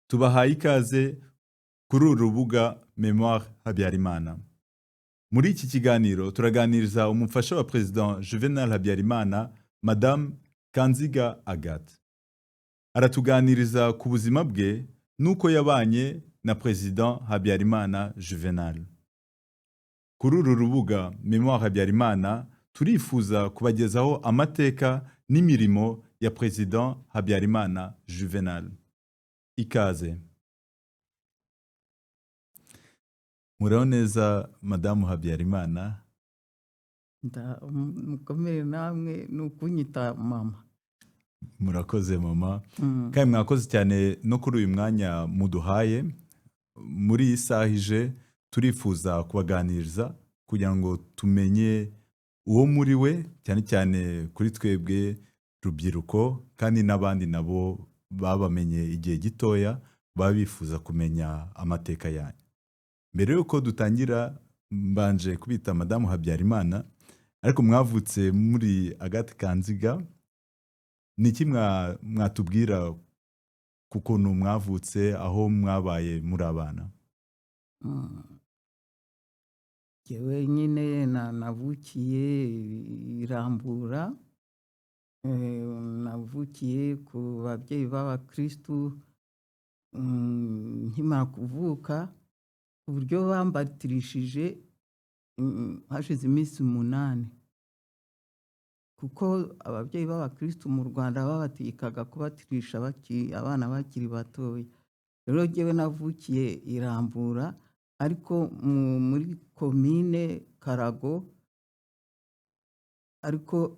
tubahaye ikaze kuri uru rubuga Memoire Habyarimana. Muri iki kiganiro turaganiriza umufasha wa President Juvenal Habyarimana, Madame Kanziga Agathe. Aratuganiriza ku buzima bwe nuko yabanye na President Habyarimana Juvenal. Kuri uru rubuga Memoire Habyarimana turifuza kubagezaho amateka n'imirimo ya President Habyarimana Juvenal. Ikaze. Muraho neza Madamu Habyarimana. Mukomere namwe nukunyita mama. Murakoze mama. Kandi mwakoze cyane no kuri uyu mwanya muduhaye. Muri iyi saha ije turifuza kubaganiriza kugira ngo tumenye uwo muri we, cyane cyane kuri twebwe rubyiruko, kandi n'abandi nabo babamenye igihe gitoya baba bifuza kumenya amateka yanyu. Mbere yuko dutangira mbanje kubita Madamu Habyarimana, ariko mwavutse muri Agathe Kanziga. Niki mwatubwira kukuntu mwavutse, aho mwabaye muri abana? Jewe nyine navukiye Irambura, navukiye ku babyeyi b'abakristu, nkimara kuvuka ku buryo bambatirishije hashize iminsi 8, kuko ababyeyi b'abakristu mu Rwanda babategekaga kubatirisha abana bakiri batoya. Rero jewe navukiye Irambura, ariko muri komine Karago, ariko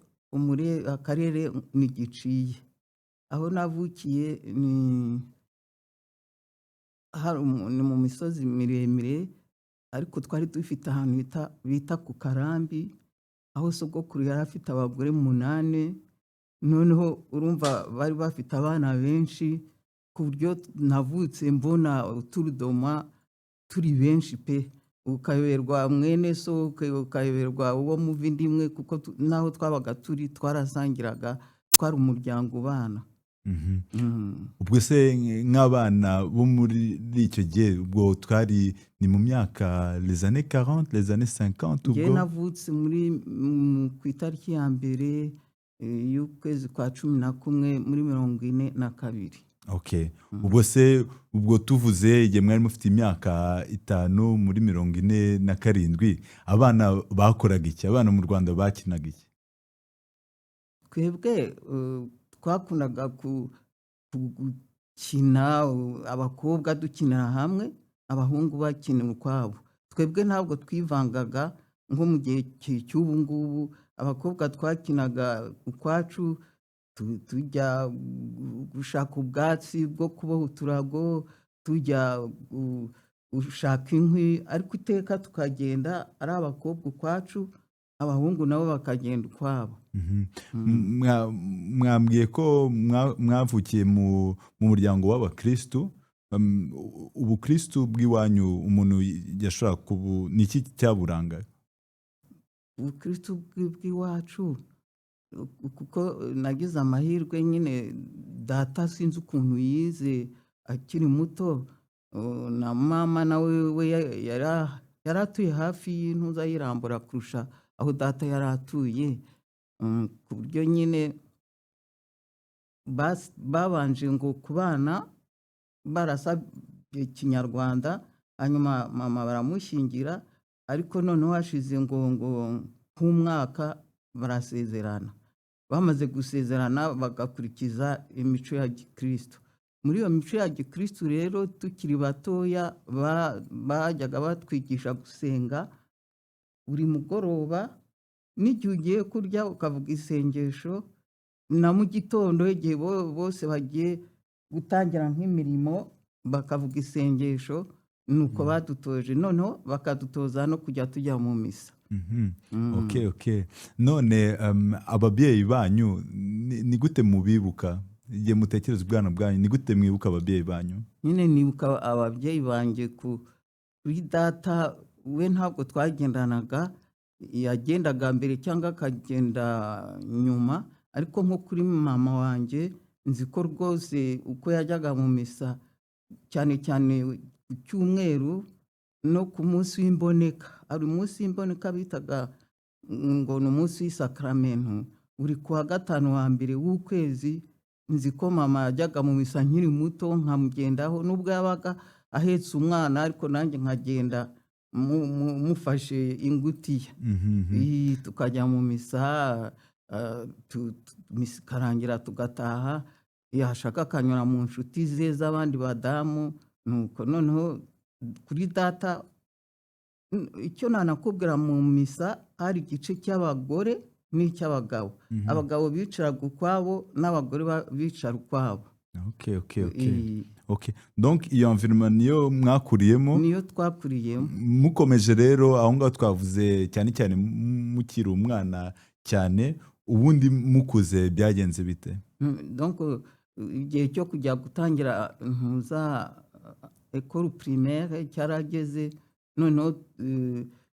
akarere ni Giciye. Aho navukiye ni mu misozi miremire, ariko twari dufite ahantu bita ku Karambi, aho sogokuru yari afite abagore 8. Noneho urumva bari bafite abana benshi, ku buryo navutse mbona uturudoma turi benshi pe, ukayoberwa mwene so, ukayoberwa uwo mu vindi imwe, kuko naho twabaga twarasangiraga, twari umuryango ubana. Ubwo se nk'abana bo muri icyo gihe, ubwo twari ni mu myaka les années 40, les années 50 ubwo? Njye navutse ku itariki ya mbere y'ukwezi kwa 11 muri 42. Okay. Ubwo se tuvuze igihe mwari mufite imyaka 5 muri 47, abana bakoraga iki? Abana mu Rwanda bakinaga iki? Twebwe twakundaga gukina, abakobwa dukinira hamwe, abahungu bakinira ukwabo. Twebwe ntabwo twivangaga nko mu gihe cy'ubu ngubu. Abakobwa twakinaga ukwacu, tujya gushaka ubwatsi bwo kuboha uturago, tujya gushaka inkwi, ariko iteka tukagenda ari abakobwa ukwacu, abahungu nabo bakagenda ukwabo. Mwambwiye ko mwavukiye mu muryango w'abakristu. Ubukristu bw'iwanyu umuntu yashobora niki cyaburanga? Ubukristu bw'iwacu, kuko nagize amahirwe nyine, data sinzi ukuntu yize akiri muto, na mama nawe yari atuye hafi y'intuza y'Irambura kurusha aho data yari atuye, ku buryo nyine babanje ngo kubana barasabye Kinyarwanda, hanyuma mama baramushyingira, ariko noneho hashize ngo nk'umwaka barasezerana. Bamaze gusezerana bagakurikiza imico ya Gikristo. Muri iyo mico ya Gikristo rero tukiri batoya, bajyaga batwigisha gusenga buri mugoroba, n'igihe ugiye kurya ukavuga isengesho, na mu gitondo igihe bose bagiye gutangira nk'imirimo bakavuga isengesho. Nuko badutoje, noneho bakadutoza no kujya tujya mu misa. Okay. None ababyeyi banyu ni gute mubibuka? Igihe mutekereza ubwana bwanyu, ni gute mwibuka ababyeyi banyu? Nyine nibuka ababyeyi banjye kuri data, we ntabwo twagendanaga, yagendaga mbere cyangwa akagenda nyuma, ariko nko kuri mama wanjye nzi ko rwose uko yajyaga mu misa cyane cyane ku cyumweru no ku munsi w'imboneka. Hari umunsi w'imboneka bitaga ngo ni umunsi w'isakramento, uri kuwa gatanu wa mbere w'ukwezi. Nzi ko mama yajyaga mu misa nkiri muto nkamugendaho, nubwo yabaga ahetse umwana ariko nanjye nkagenda mufashe ingutiya. Tukajya mu misa, misa ikarangira tugataha, yashaka akanyura mu nshuti ze z'abandi badamu. Nuko noneho kuri data icyo nanakubwira, mu misa hari igice cy'abagore n'icy'abagabo. Abagabo bicaraga ukwabo n'abagore bicara ukwabo. Okay. Donc iyo environnement niyo mwakuriyemo? Niyo twakuriyemo. Mukomeje rero aho ngaho twavuze cyane cyane mukiri umwana cyane, ubundi mukuze byagenze bite? Donc igihe cyo kujya gutangira ntuza école primaire cyarageze. Noneho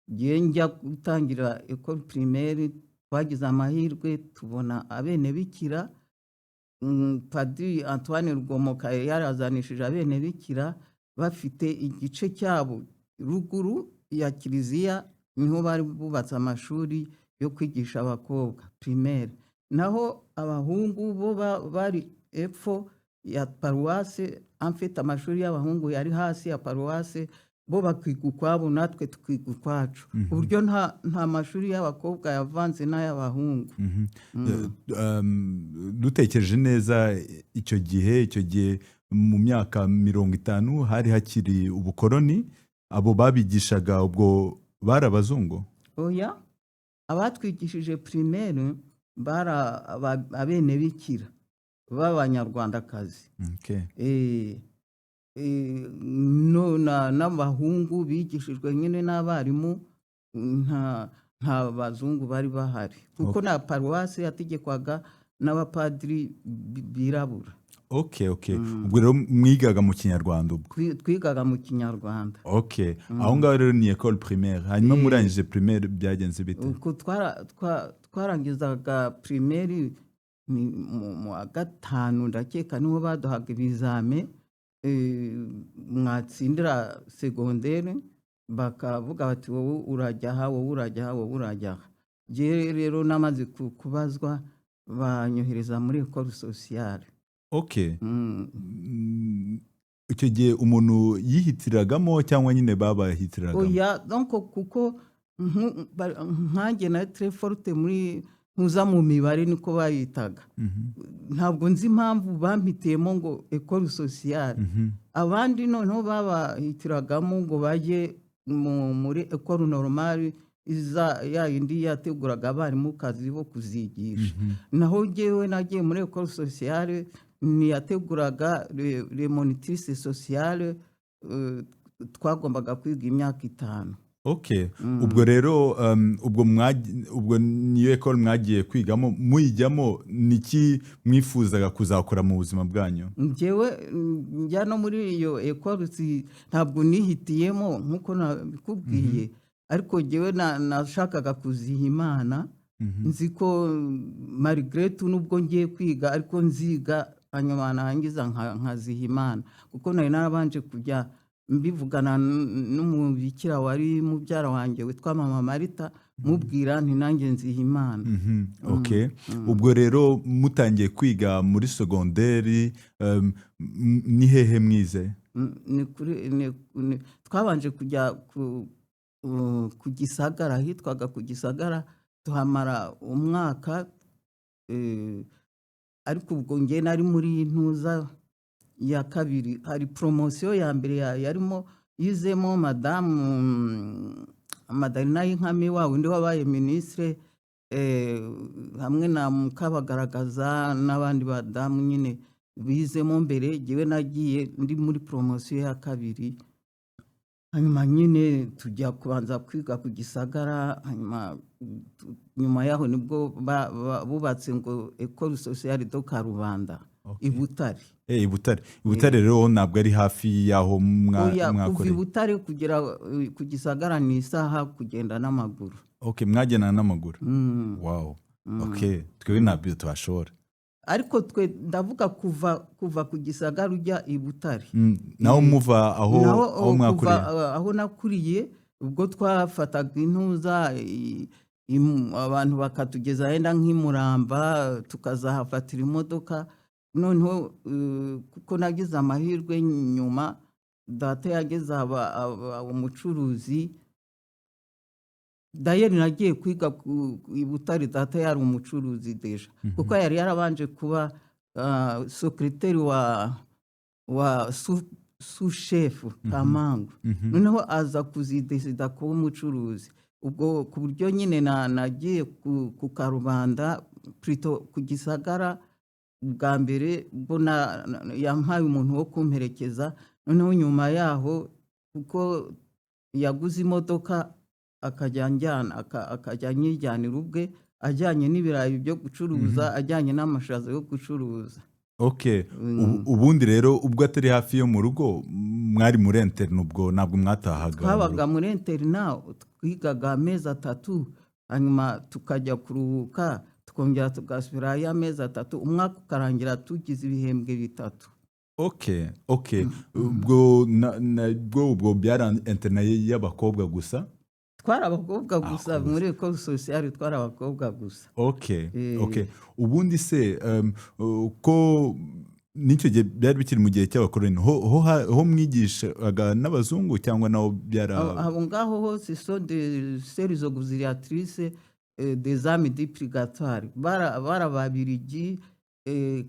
gihe njya gutangira école primaire twagize amahirwe tubona abene bikira. Padiri Antoine Rugomoka yarazanishije abene bikira bafite igice cyabo ruguru ya kiliziya, niho bari bubatse amashuri yo kwigisha abakobwa primaire. Naho abahungu bo bari epfo ya paruwase, amfite amashuri y'abahungu yari hasi ya paruwase, bo bakiga ukwabo natwe tukiga ukwacu. Uburyo nta mashuri y'abakobwa yavanze n'ay'abahungu. Dutekereje neza icyo gihe mu myaka 50 hari hakiri ubukoroni, abo babigishaga ubwo bari abazungu? Oya, abatwigishije primaire bari abene bikira b'abanyarwandakazi. N'abahungu bigishijwe nyine n'abarimu, nta bazungu bari bahari, kuko na paruwasi yategekwaga n'abapadiri birabura. Ubwo rero mwigaga mu Kinyarwanda? Ubwo twigaga mu Kinyarwanda. Aho ngaho rero ni école primaire. Hanyuma murangije primaire byagenze bite? Twarangizaga primaire mu wa gatanu ndakeka, niho baduhaga ibizame mwatsindira secondaire, bakavuga bati wowe urajya aha, wowe urajya aha, wowe urajya aha. Je rero namaze kubazwa banyohereza muri école sociale. Icyo gihe umuntu yihitiragamo cyangwa nyine babahitiragamo? Oya, donc kuko nkanjye na très forte muri ntuza mu mibare niko bayitaga. Ntabwo nzi impamvu bampitiyemo ngo école sociale. Abandi noneho babahitiragamo ngo bajye muri école normale, ya yindi yateguraga abarimu kazi bo kuzigisha. Naho jyewe nagiye muri école sociale, niyateguraga les monitrices sociales, twagombaga kwiga imyaka 5. Ubwo rero ubwo niyo école mwagiye kwigamo, muyijyamo niki mwifuzaga kuzakora mu buzima bwanyu? Njyewe njya no muri iyo école ntabwo nihitiyemo nkuko nabikubwiye, ariko njyewe nashakaga kuziha Imana. Nzi ko malgré tout nubwo ngiye kwiga ariko nziga, hanyuma nangiza nkaziha Imana, kuko nari narabanje kujya mbivugana n'umubikira wari mubyara wanjye witwa Mama Marita, mubwira nti nanjye nziha Imana. Ubwo rero mutangiye kwiga muri secondaire, ni hehe mwize? Twabanje kujya ku Gisagara, hitwaga ku Gisagara, tuhamara umwaka. Ariko ubwo ngiye nari muri ntuza ya kabiri. Hari promotion ya mbere yarimo yizemo madamu Madalina Yinkami, wa wundi wabaye ministre, hamwe na Mukabagaragaza n'abandi badamu nyine bizemo mbere. Jyewe nagiye ndi muri promotion ya kabiri, hanyuma nyine tujya kubanza kwiga ku Gisagara. Hanyuma nyuma yaho nibwo bubatse ngo école sociale de Karubanda i Butare. I Butare rero ntabwo ari hafi yaho mwakoreye? Kuva i Butare kugera ku Gisagara ni isaha kugenda n'amaguru. Mwagenda n'amaguru? Wow. Twebwe ntabyo twashobora. ariko twe ndavuga kuva ku Gisagara ujya i Butare. naho muva aho Naho mwakuriye. aho nakuriye ubwo twafataga intuza abantu bakatugeza wenda nk'Imuramba tukazahafatira imodoka. Noneho kuko nagize amahirwe nyuma data yageze umucuruzi, dayeri nagiye kwiga i Butare, data yari umucuruzi deja kuko yari yarabanje kuba secrétaire wa sous-chef Kamangu. Noneho aza kuzidesida kuba umucuruzi. Ubwo ku buryo nyine nagiye ku Karubanda plutôt ku Gisagara bwa mbere, ubwo yampaye umuntu wo kumperekeza. Noneho nyuma yaho kuko yaguze imodoka akajya anyijyanira ubwe, ajyanye n'ibirayi byo gucuruza, ajyanye n'amashaza yo gucuruza. Okay. Ubundi rero ubwo atari hafi yo mu rugo mwari muri interne, ubwo ntabwo mwatahaga? Twabaga muri interna, twigaga amezi 3 hanyuma tukajya kuruhuka tukongera tugasubira ya mezi 3, umwaka ukarangira tugize ibihembwe 3. Okay. Ubwo byari interne y'abakobwa gusa? Twari abakobwa gusa muri école sociale, twari abakobwa gusa. Okay. Ubundi se ko nicyo gihe byari bikiri mu gihe cy'abakoloni, ho mwigishaga n'abazungu cyangwa naho byara? Abo ngaho hose sont des sœurs auxiliatrices des amis du purgatoire, barababirigi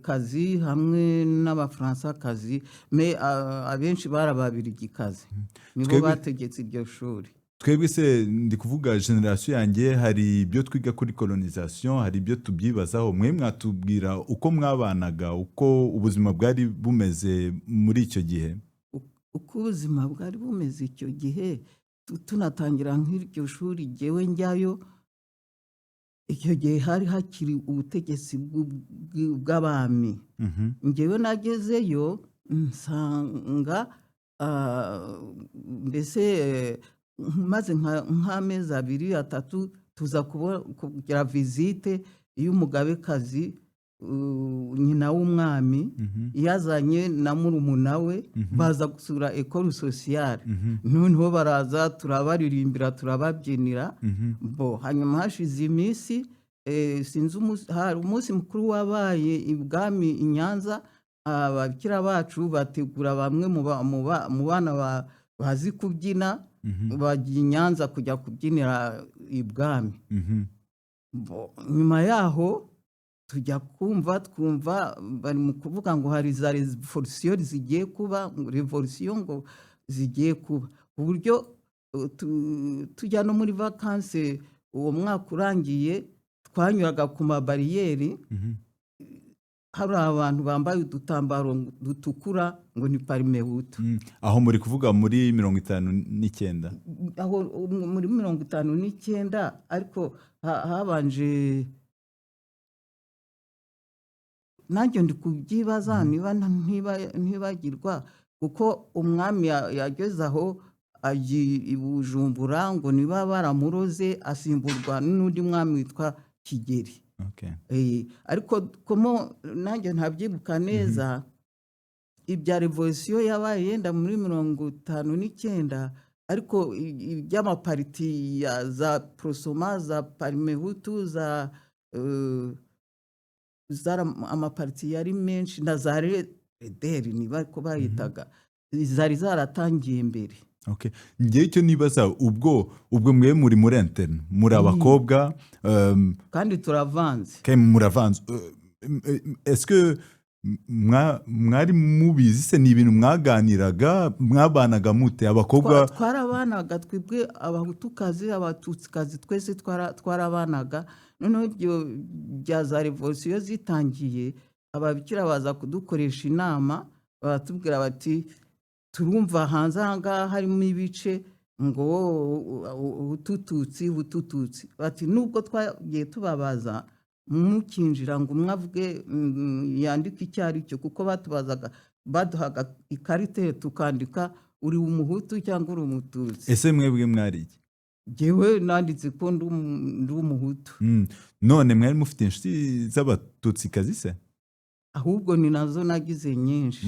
kazi hamwe n'abafaransa kazi, mais abenshi barababirigi kazi, nibo bategetse iryo shuri. Twebwe se ndi kuvuga generation yanjye, hari ibyo twiga kuri colonisation, hari ibyo tubyibazaho. Mwe mwatubwira uko mwabanaga, uko ubuzima bwari bumeze muri icyo gihe? Uko ubuzima bwari bumeze icyo gihe tunatangira nk'iryo shuri jyewe njyayo, icyo gihe hari hakiri ubutegetsi bw'abami. Njyewe nagezeyo nsanga mbese maze nk'amezi 2 3 tuza kugira visite y'umugabekazi nyina w'umwami, yazanye na murumuna we, baza gusura école sociale. Noneho baraza turabaririmbira turababyinira. Hanyuma hashize iminsi sinzi hari umunsi mukuru wabaye ibwami i Nyanza, ababikira bacu bategura bamwe mu bana bazi kubyina, bagiye i Nyanza kujya kubyinira ibwami. Nyuma yaho tujya twumva bari mu kuvuga ngo hari za revolution zigiye kuba, revolution ngo zigiye kuba, uburyo tujya no muri vacances. Uwo mwaka urangiye twanyuraga ku mabariyeri, hari abantu bambaye udutambaro dutukura ngo ni Parmehutu. Aho muri kuvuga muri 59? Aho muri 59, ariko habanje nanjye ndi kubyibaza niba ntibagirwa, kuko umwami yageze aho i Bujumbura ngo niba baramuroze asimburwa n'undi mwami witwa Kigeli. Ariko komo nanjye ntabyibuka neza, ibya revolution yabaye yenda muri 59, ariko iby'amapariti za Prosoma, za Parmehutu, za amapariti yari menshi, na za rederi niba ko bayitaga, zari zaratangiye mbere. Ngewe icyo nibaza, ubwo mwe muri interne, muri abakobwa kandi turavanze. Est-ce que mwari mubizi se? Ni ibintu mwaganiraga, mwabanaga mute abakobwa? Twarabanaga twebwe, abahutukazi abatutsikazi twese twarabanaga. Noneho ibyo bya za revolution zitangiye, ababikira baza kudukoresha inama, baratubwira bati turumva hanze ahangaha harimo ibice ngo hutututsi. Bati nubwo twagiye tubabaza mukinjira ngo mwavuge yandika icyo ari cyo, kuko batubazaga, baduhaga ikarite tukandika uri umuhutu cyangwa uri umututsi. Ese mwebwe mwari iki? Jewe nanditse ko ndi umuhutu. None mwari mufite inshuti z'abatutsikazi se? ahubwo ni nazo nagize nyinshi.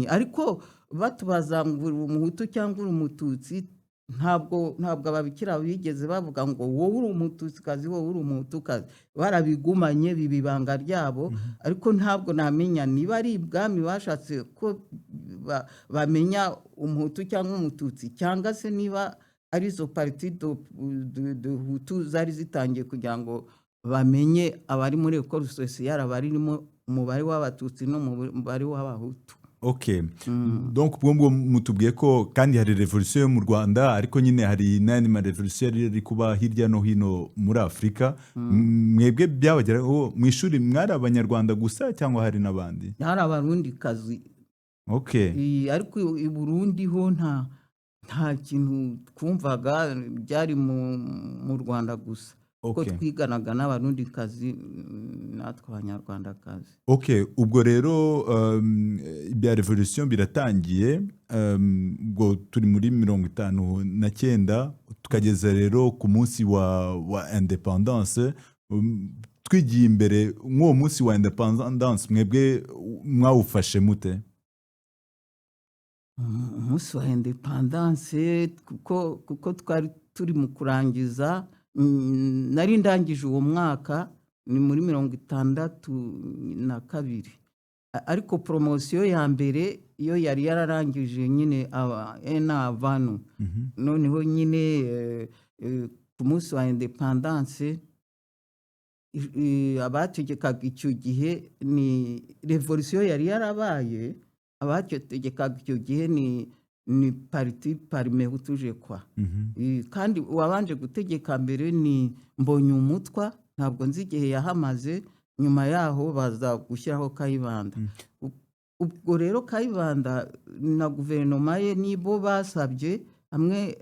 Ariko batubaza ngo uri umuhutu cyangwa uri umututsi, ntabwo ababikira bigeze bavuga ngo wowe uri umututsikazi, wowe uri umuhutukazi. Barabigumanye biba ibanga ryabo, ariko ntabwo namenya niba ari ibwami bashatse ko bamenya umuhutu cyangwa umututsi, cyangwa se niba ari izo parti de hutu zari zitangiye kugira ngo bamenye abari muri école sociale, abarimo umubare w'abatutsi n'umubare w'abahutu. Okay. Donc ubwo mutubwiye ko kandi hari revolution yo mu Rwanda, ariko nyine hari n'andi ma revolution iri kuba hirya no hino muri Afrika. Mwebwe byabageraho mu ishuri mwari abanyarwanda gusa cyangwa hari n'abandi? Hari abarundi kazi. Okay. Ariko i Burundi ho nta kintu twumvaga, byari mu Rwanda gusa. Ko twiganaga n'abarundi kazi natwe abanyarwandakazi. Okay, ubwo rero ibya revolution biratangiye, ubwo turi muri 59 tukageza rero ku munsi wa independence. Twigiye imbere nk'uwo munsi wa independence, mwebwe mwawufashe mute? Umunsi wa independence kuko twari turi mu kurangiza, nari ndangije uwo mwaka ni muri 62, ariko promotion ya mbere iyo yari yararangije nyine avanu. Noneho nyine ku munsi wa independence abategekaga icyo gihe ni revolution yari yarabaye, abategekaga icyo gihe ni parti Parmehutu je kwa. Kandi wabanje gutegeka mbere ni Mbonyumutwa, ntabwo nzi igihe yahamaze, nyuma yaho baza gushyiraho Kayibanda. Ubwo rero Kayibanda na guverinoma ye nibo basabye hamwe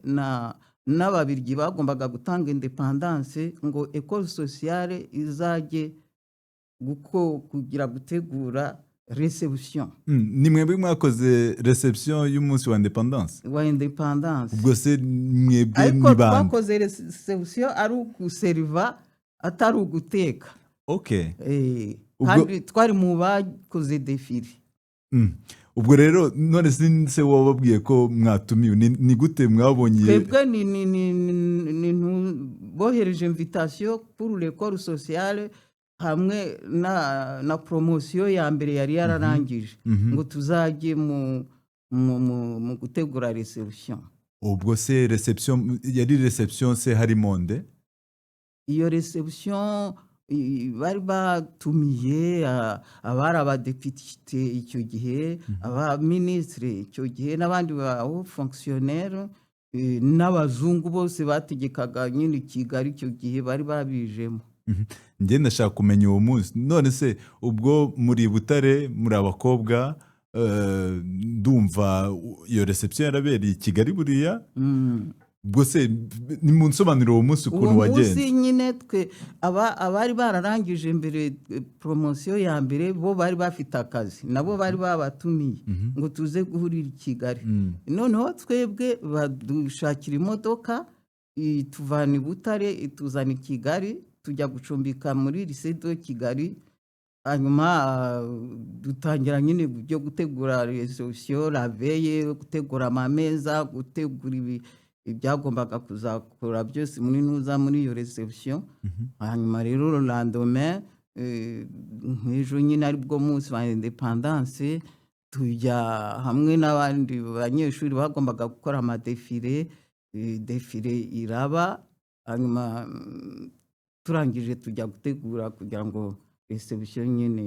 n'ababirigi bagombaga gutanga independence ngo école sociale izajye kugira gutegura reception. Ni mwebwe mwakoze reception y'umunsi wa independence? Wa independence. Ubwo se mwebwe ni bande? Ariko twakoze reception ari uguseriva atari uguteka. Okay. Kandi twari mu bakoze defile. Ubwo rero none se wababwiye ko mwatumiwe, ni gute mwabonye? Twebwe ni bohereje invitation pour l'école sociale hamwe na promotion ya mbere yari yararangije ngo tuzajye mu gutegura reception. Ubwo se reception yari reception se hari monde? Iyo reception bari batumiye abari abadepite icyo gihe, abaministre icyo gihe, n'abandi ba fonctionnaire n'abazungu bose bategekaga nyine Kigali icyo gihe bari babijemo. Njye ndashaka kumenya uwo munsi. None se ubwo muri Butare muri abakobwa, ndumva iyo reception yarabereye Kigali buriya. Ubwo se ni mu nsobanuro uwo munsi ukuntu wagenze? Uwo munsi nyine twe abari bararangije mbere promotion ya mbere bo bari bafite akazi, nabo bari babatumiye ngo tuze guhurira i Kigali. Noneho twebwe badushakira imodoka ituvana i Butare ituzana i Kigali, tujya gucumbika muri lycée de Kigali. Hanyuma dutangira nyine byo gutegura reception, la veille, gutegura amameza, gutegura ibyagombaga kuzakora byose muri iyo reception. Hanyuma rero le lendemain nk'ejo nyine ari bwo munsi wa independence, tujya hamwe n'abandi banyeshuri bagombaga gukora amadefile. Defile iraba, hanyuma turangije tujya gutegura kugira ngo reception nyine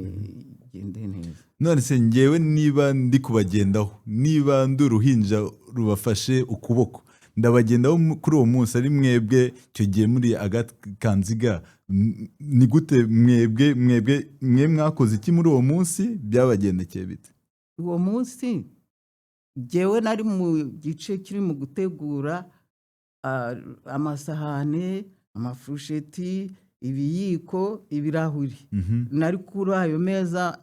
igende neza. None se njyewe niba ndi kubagendaho, niba ndi uruhinja rubafashe ukuboko, ndabagendaho kuri uwo munsi ari mwebwe cyo gihe muri Kanziga, ni gute mwebwe mwakoze iki muri uwo munsi? Byabagendekeye bite? Uwo munsi jewe nari mu gice kiri mu gutegura amasahane, amafurusheti, ibiyiko, ibirahuri. Nari kuri ayo meza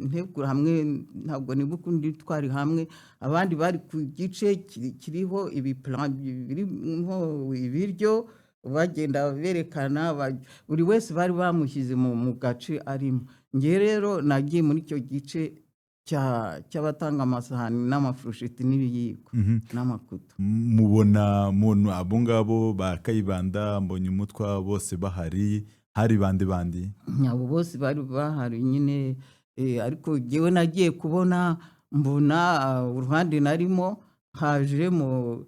ntegura hamwe, ntabwo nibuka undi twari hamwe, abandi bari ku gice kiriho ibiplan birimo ibiryo, bagenda berekana buri wese bari bamushyize mu gace arimo. Njye rero nagiye muri icyo gice cy'abatanga amasahani n'amafurusheti n'ibiyiko n'amakuto. mubona muntu abo ngabo ba Kayibanda, Mbonyumutwa bose bahari, hari bandi abo bose bari bahari nyine, ariko jyewe nagiye kubona mbona uruhande narimo hajemo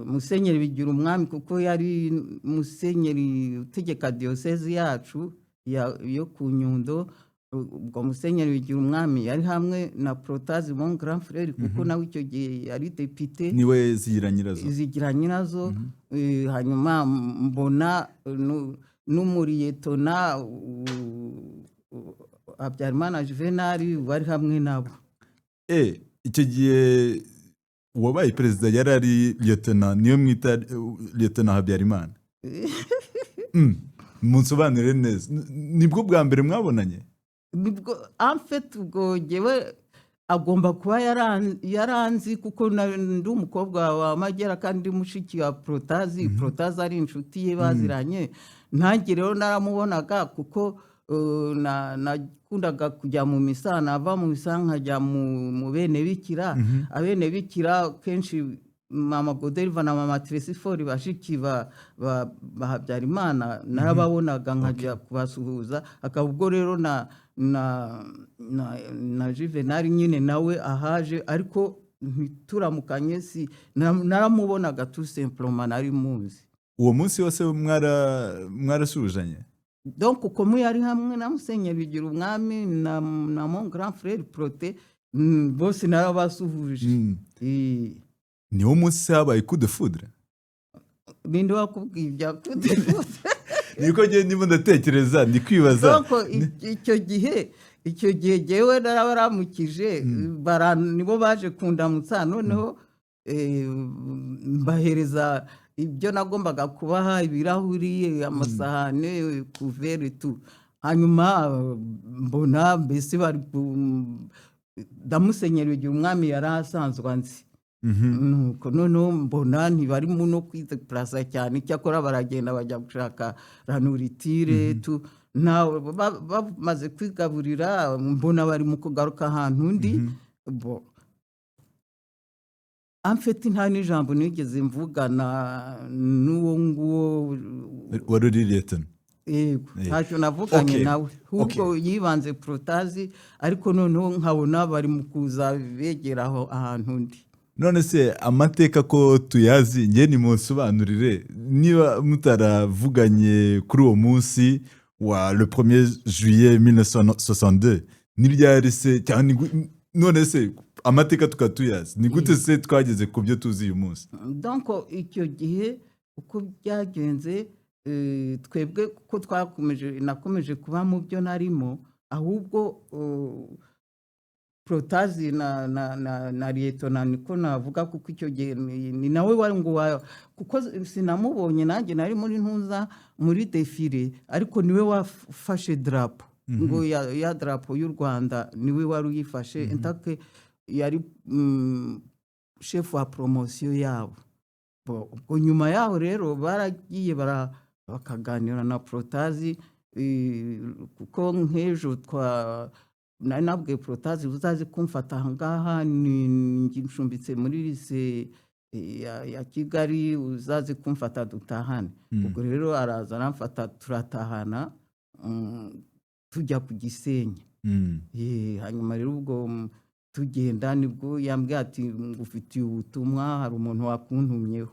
Musenyeri Bigirumwami, kuko yari musenyeri utegeka diyosezi yacu yo ku Nyundo. Ubwo Musenyeri Bigirumwami yari hamwe na Protaze mon grand frère, kuko nawe icyo gihe yari depite, niwe zigira nyirazo. hanyuma mbona n'umuriyetona Habyarimana Juvenal bari hamwe nabo. Icyo gihe uwabaye perezida yari ari lieutenant, niyo mwita lieutenant Habyarimana. Munsobanurire neza, nibwo bwa mbere mwabonanye? Nibwo en fait ubwo jyewe agomba kuba yaranzi, kuko ndi umukobwa wa Magera kandi mushiki wa Protaze. Protaze ari inshuti ye baziranye. Nanjye rero naramubonaga, kuko nakundaga kujya mu misa, nava mu misa nkajya mu bene bikira. Abene bikira kenshi Mama Godeliva na Mama Tresifori bashiki ba Habyarimana narababonaga nkajya kubasuhuza. Akaba ubwo rero na Juvenal nyine nawe ahaje, ariko ntituramukanye, naramubonaga tout simplement, nari muzi. Uwo munsi wose mwarasuhuzanye? Donc uko yari hamwe na Musenyeri Bigirumwami na mon grand frère Prote, bose narabasuhuje. Niwo munsi habaye coup de foudre? Ninde wakubwiye ibya coup de foudre? Niko njye ndimo ndatekereza, ndi kwibaza. Donc icyo gihe jyewe narabaramukije, nibo baje kundamutsa, noneho mbahereza ibyo nagombaga kubaha, ibirahuri, amasahane, kuvere tu. Hanyuma mbona mbese bari da Musenyeri Bigirumwami yari asanzwe anzi. Nuko noneho mbona ntibarimo no kwideplasa cyane, cyakora baragenda bajya gushaka ranouritire tu. Bamaze kwigaburira, mbona bari mu kugaruka ahantu undi. En fait nta n'ijambo nigeze mvugana n'uwo nguwo wari uri lieutenant. Yego, ntacyo navuganye nawe, ahubwo yibanze Protaze, ariko noneho nkabona bari mu kuza begera ahantu undi. None se amateka ko tuyazi, njye nimunsobanurire, niba mutaravuganye kuri uwo munsi wa le 1er juillet 1962, ni ryari se, cyangwa none se amateka tukatuyazi, ni gute se twageze ku byo tuzi uyu munsi? Donc icyo gihe uko byagenze, twebwe kuko nakomeje kuba mu byo narimo, ahubwo Protaze na lieutenant niko navuga, kuko icyo gihe ni nawe wari ngo, kuko sinamubonye nanjye nari muri ntuza muri defile, ariko niwe wafashe drapo, ngo ya drapo y'u Rwanda niwe wari uyifashe. Intake yari chef wa promotion yabo. Ubwo nyuma yaho rero baragiye bakaganira na Protaze, kuko nk'ejo nari nabwiye Protaze uzaze kumfata ahangaha, ncumbitse muri lycée ya Kigali, uzaze kumfata dutahane. Ubwo rero araza aramfata, turatahana tujya ku Gisenyi. Hanyuma rero ubwo tugenda nibwo yambwiye ati ngufitiye ubutumwa, hari umuntu wakuntumyeho.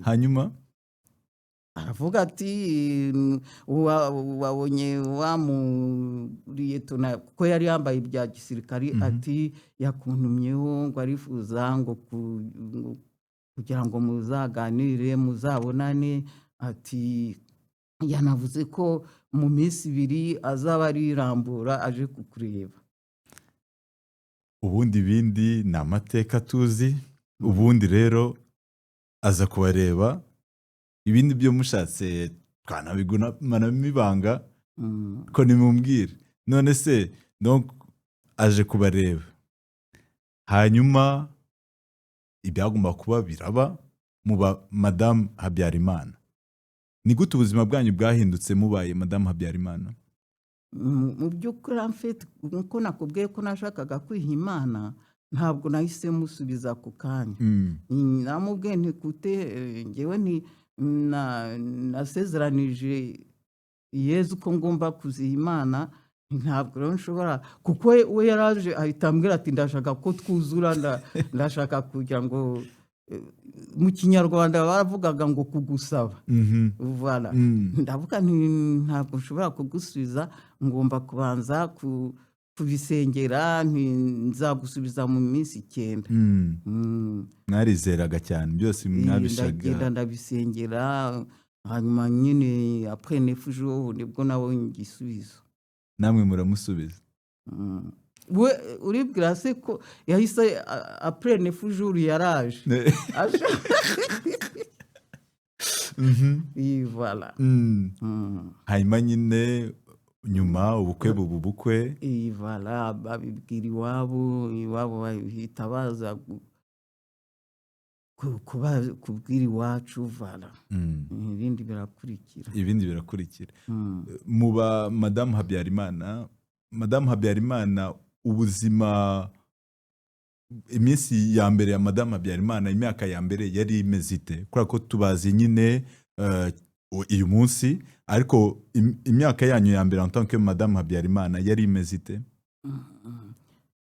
Hanyuma aravuga ati wabonye wamuriyetona, kuko yari yambaye ibya gisirikari, ati yakuntumyeho ngo arifuza ngo kugira ngo muzaganire, muzabonane. Ati yanavuze ko mu minsi 2 azaba ari Rambura aje kukureba. Ubundi bindi ni amateka tuzi. Ubundi rero aza kubareba, ibindi byo mushatse twanabigumana mibanga, ko nimumbwire. None se donc aje kubareba, hanyuma ibyagomba kuba biraba, muba Madame Habyarimana. Ni gute ubuzima bwanyu bwahindutse mubaye Madame Habyarimana? mu by'ukuri amfite nkuko nakubwiye ko nashakaga kwiha Imana ntabwo nahise musubiza ako kanya. Namubwiye nti kute ngewe nasezeranije Yezu ko ngomba kuziha Imana, ntabwo rero nshobora, kuko we yaraje ahita ambwira ati ndashaka ko twuzura, ndashaka kugira ngo mu Kinyarwanda baravugaga ngo kugusaba. Voilà. Ndavuga nti ntabwo nshobora kugusubiza, ngomba kubanza kubisengera, nzagusubiza mu minsi 9. Mwarizeraga cyane byose mwabishaga? Ndagenda ndabisengera, hanyuma nyine après 9 jours nibwo nabonye igisubizo. Namwe muramusubiza? We uribwira se ko yahise après 9 jours yaraje? Voilà. Hanyuma nyine nyuma ubukwe bubukwe? Voilà, babibwira iwabo bahita baza kubwira iwacu. Voilà. Ibindi birakurikira. Muba Madame Habyarimana. Madame Habyarimana, ubuzima iminsi ya mbere ya Madame Habyarimana, imyaka ya mbere yari imeze ite? Kubera ko tubazi nyine uyu munsi, ariko imyaka yanyu ya mbere en tant que Madame Habyarimana yari imeze ite?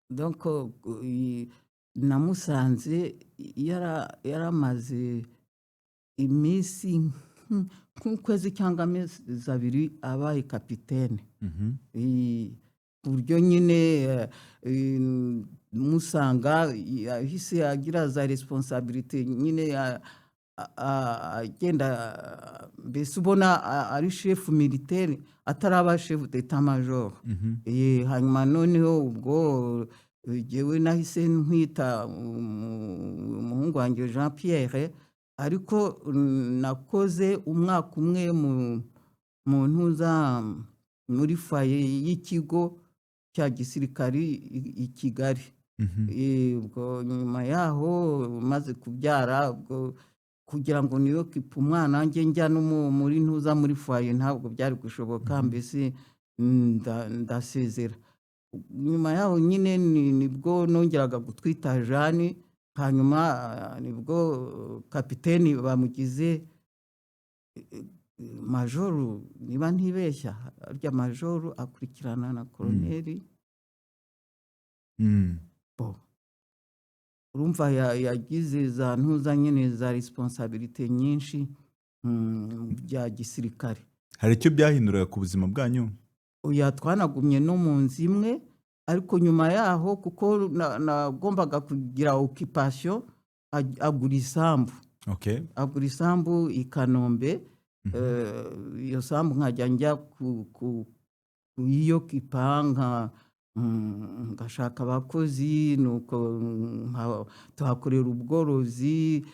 Donc namusanze yaramaze iminsi nk'ukwezi cyangwa amezi 2 abaye kapitene. Ku buryo nyine musanga yahise agira za responsabilité nyine, agenda mbese ubona ari chef militaire ataraba chef d'état major. Hanyuma noneho ubwo jewe nahise nkwita umuhungu wanjye Jean Pierre, ariko nakoze umwaka umwe mu ntuza muri foyer y'ikigo cya gisirikari i Kigali. Ubwo nyuma yaho maze kubyara, ubwo kugira ngo niyo kipa umwana njye njya no muri ntuza muri foyer ntabwo byari gushoboka, mbese ndasezera. Nyuma yaho nyine nibwo nongeraga gutwita Jeanne, hanyuma nibwo kapiteni bamugize majoro, niba ntibeshya arya majoro akurikirana na koloneli. Urumva yagize za ntuza nyine za responsabilité nyinshi bya gisirikare. Hari icyo byahinduraga ku buzima bwanyu? Oya, twanagumye no mu nzu imwe, ariko nyuma yaho kuko nagombaga kugira occupation, agura isambu. Agura isambu i Kanombe. Iyo sambu nkajya njya kuyiyokipa, ngashaka abakozi, nuko tuhakorera ubworozi,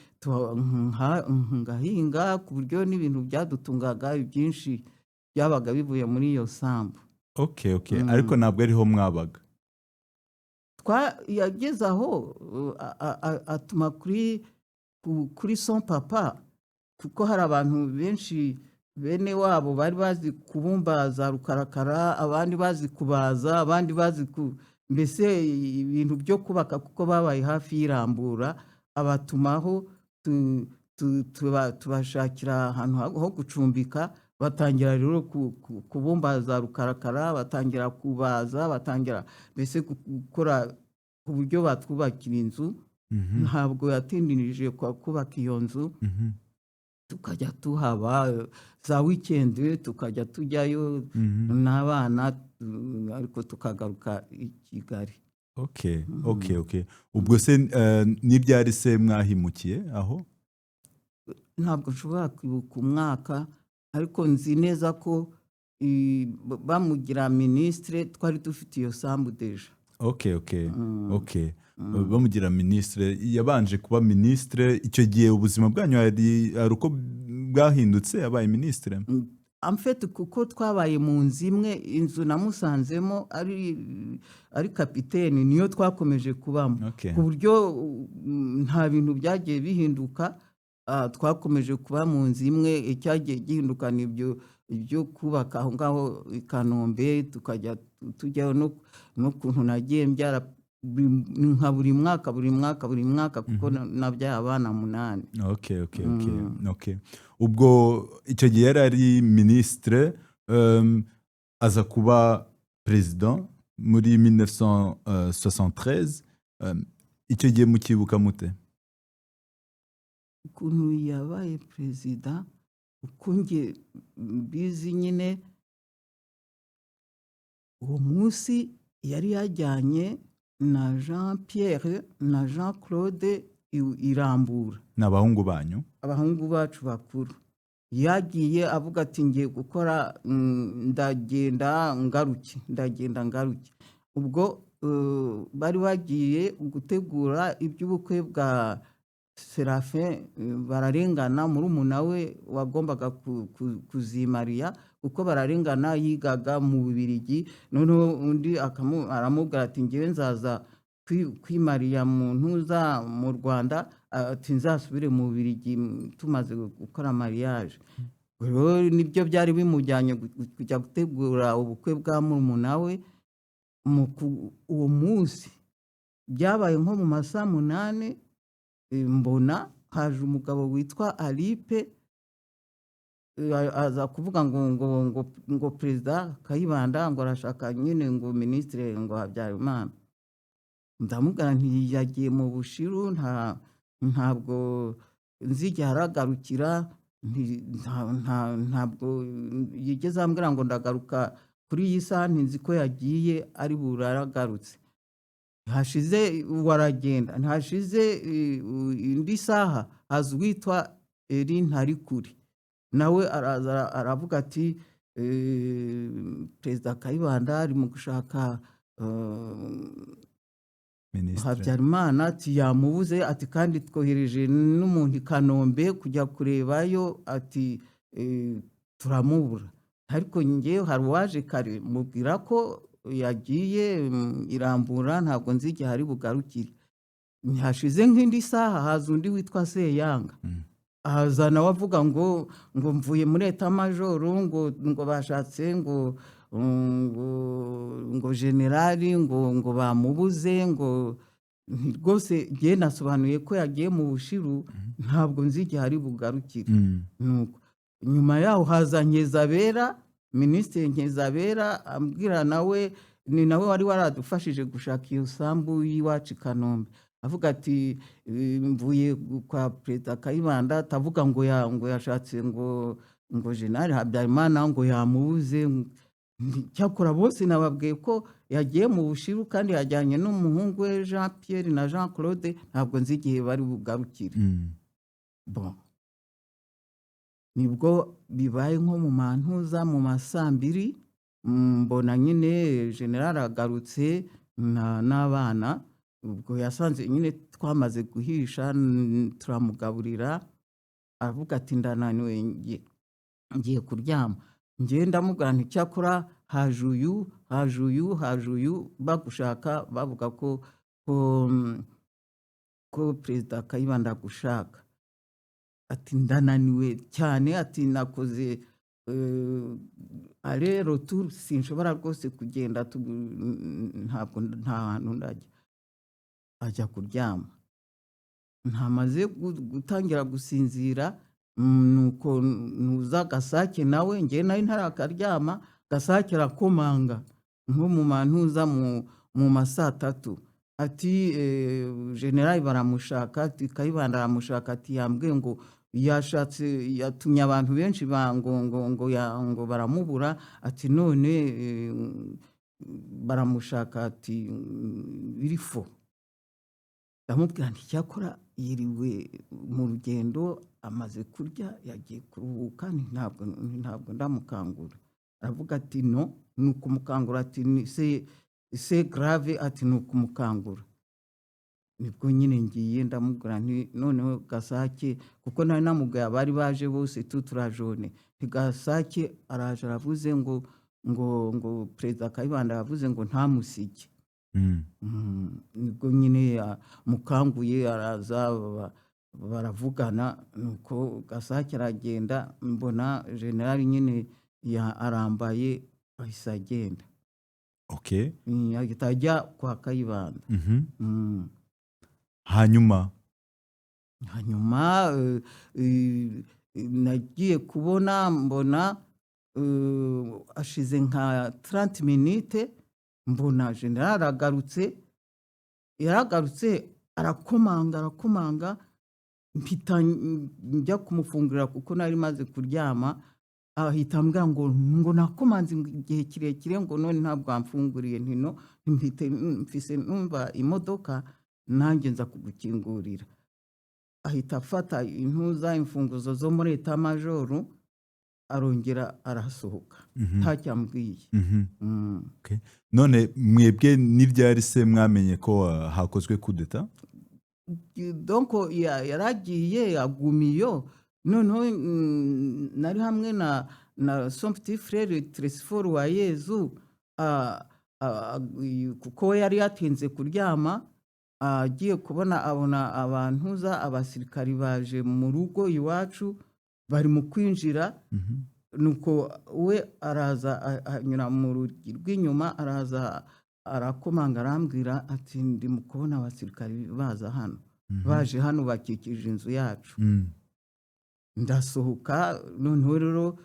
ngahinga, ku buryo n'ibintu byadutungaga byinshi byabaga bivuye muri iyo sambu. Ariko ntabwo ariho mwabaga? Yageze aho atuma kuri son papa, kuko hari abantu benshi bene wabo bari bazi kubumba za rukarakara, abandi bazi kubaza, abandi bazi mbese ibintu byo kubaka, kuko babaye hafi y'irambura. Abatumaho tubashakira ahantu ho gucumbika, batangira rero kubumba za rukarakara, batangira kubaza, batangira mbese gukora ku buryo batwubakira inzu. Ntabwo yatindinije kubaka iyo nzu. Tukajya tuhaba za weekend, tukajya tujyayo n'abana, ariko tukagaruka i Kigali. Ubwo se n'ibyari se mwahimukiye aho? Ntabwo nshobora kwibuka umwaka, ariko nzi neza ko bamugira ministre, twari dufite iyo sambu deja. Bamugira ministre, yabanje kuba ministre. Icyo gihe ubuzima bwanyu hari uko bwahindutse yabaye ministre? En fait kuko twabaye mu nzu imwe, inzu namusanzemo ari kapiteni, niyo twakomeje kubamo. Ku buryo nta bintu byagiye bihinduka, twakomeje kuba mu nzu imwe, icyagiye gihindukana ibyo kubaka aho ngaho i Kanombe, tukajya tujyayo n'ukuntu nagiye mbyara nka buri mwaka kuko nabyaye abana 8. Okay. Ubwo icyo gihe yari ari ministre, aza kuba president muri 1973. Icyo gihe mukibuka mute? Ukuntu yabaye perezida, uko nge mbizi nyine, uwo munsi yari yajyanye na Jean Pierre na Jean Claude i Rambura. Ni abahungu banyu? Abahungu bacu bakuru. Yagiye avuga ati ngiye gukora, ndagenda ngaruke. Ubwo bari bagiye gutegura iby'ubukwe bwa Serafin Bararengana, murumuna we wagombaga kuzimariya, kuko Bararengana yigaga mu Bubiligi, noneho undi aramubwira ati ngewe nzaza kwimariya mu ntuza mu Rwanda, ati nzasubire mu Bubiligi tumaze gukora mariage. Rero nibyo byari bimujyanye kujya gutegura ubukwe bwa murumuna we. Uwo munsi byabaye nko mu masaha 8, mbona haje umugabo witwa Alipe, aza kuvuga ngo Perezida Kayibanda ngo arashaka nyine ngo ministre ngo Habyarimana. Ndamubwira nti yagiye mu Bushiru, ntabwo nzijya haragarukira, ntabwo yigeze ambwira ngo ndagaruka kuri iyi saha, nzi ko yagiye ari buraragarutse. Hashize waragenda, hashize indi saha haza uwitwa Eri Ntarikuri, nawe aravuga ati Perezida Kayibanda ari mu gushaka Habyarimana, ati yamubuze, ati kandi twohereje n'umuntu i Kanombe kujya kurebayo, ati turamubura. Ariko ngewe hari uwaje kare mubwira ko yagiye Irambura, ntabwo nzijya hari bugarukire. Hashize nk'indi saha haza undi witwa Seyanga, aza nawe avuga ngo mvuye muri eta majoro, ngo bashatse ngo generali ngo bamubuze, ngo rwose ngewe nasobanuye ko yagiye mu Bushiru, ntabwo nzijya hari bugarukire. Nuko nyuma yaho haza Nkezabera, Minisitiri Nkezabera, ambwira nawe ni nawe wari waradufashije gushaka iyo sambu y'iwacu i Kanombe, avuga ati mvuye kwa Perezida Kayibanda, atavuga ngo yashatse ngo General Habyarimana ngo yamubuze. Cyakora bose nababwiye ko yagiye mu Bushiru kandi yajyanye n'umuhungu we Jean Pierre na Jean Claude, ntabwo nzi igihe bari bugarukire. Bon, nibwo bibaye nko mu mantuza mu masaa 2, mbona nyine General agarutse n'abana. Ubwo yasanze nyine twamaze guhisha, turamugaburira, avuga ati ndananiwe ngiye kuryama. Ngiye ndamubwira nti cyakora haje uyu bagushaka, bavuga ko Perezida Kayibanda agushaka. Ati ndananiwe cyane, ati nakoze rero sinshobora rwose kugenda, ntabwo nta hantu ndajya. Ajya kuryama. Ntamaze gutangira gusinzira, nuko nuza Gasake nawe, ngewe nari ntarakaryama, Gasake arakomanga nko mu mantuza mu masaa 3, ati General baramushaka, ati Kayibanda aramushaka, ati yambwiye ngo yashatse, yatumye abantu benshi ngo baramubura, ati none baramushaka, ati birifo. Ndamubwira nti cyakora yiriwe mu rugendo, amaze kurya yagiye kuruhuka, ntabwo ndamukangura. Aravuga ati no, nukumukangura, ati c'est grave, ati nukumukangura. Nibwo nyine ngiye ndamubwira nti noneho Gasake, kuko nari namubwiye abari baje bose turajone, nti Gasake araje aravuze ngo Perezida Kayibanda yavuze ngo ntamusige. Nibwo nyine mukanguye, araza baravugana nuko Gasake aragenda mbona generali nyine arambaye ahise agenda. Okay. Ahita ajya kwa Kayibanda. Hanyuma nagiye kubona mbona ashize nka 30 minutes mbona generali yaragarutse arakomanga mpita njya kumufungurira kuko nari maze kuryama. Ahita ambwira ngo nakomanze igihe kirekire ngo none ntabwo amfunguriye. Ntino mfise numva imodoka nanjye nza kugukingurira. Ahita afata imfunguzo zo muri eta majoro arongera arasohoka ntacyambwiye. Okay. None mwebwe n'iryari se mwamenye ko hakozwe kudeta? Donc yaragiye agumiyo. Noneho nari hamwe na son petit frère Tresfor wa Yezu kuko yari yatinze kuryama. Agiye kubona abona abantu abasirikari baje mu rugo iwacu bari mu kwinjira. Nuko we araza anyura mu rugi rw'inyuma araza arakomanga arambwira ati ndi mu kubona abasirikari baza hano baje hano bakikije inzu yacu. Ndasohoka. Noneho rero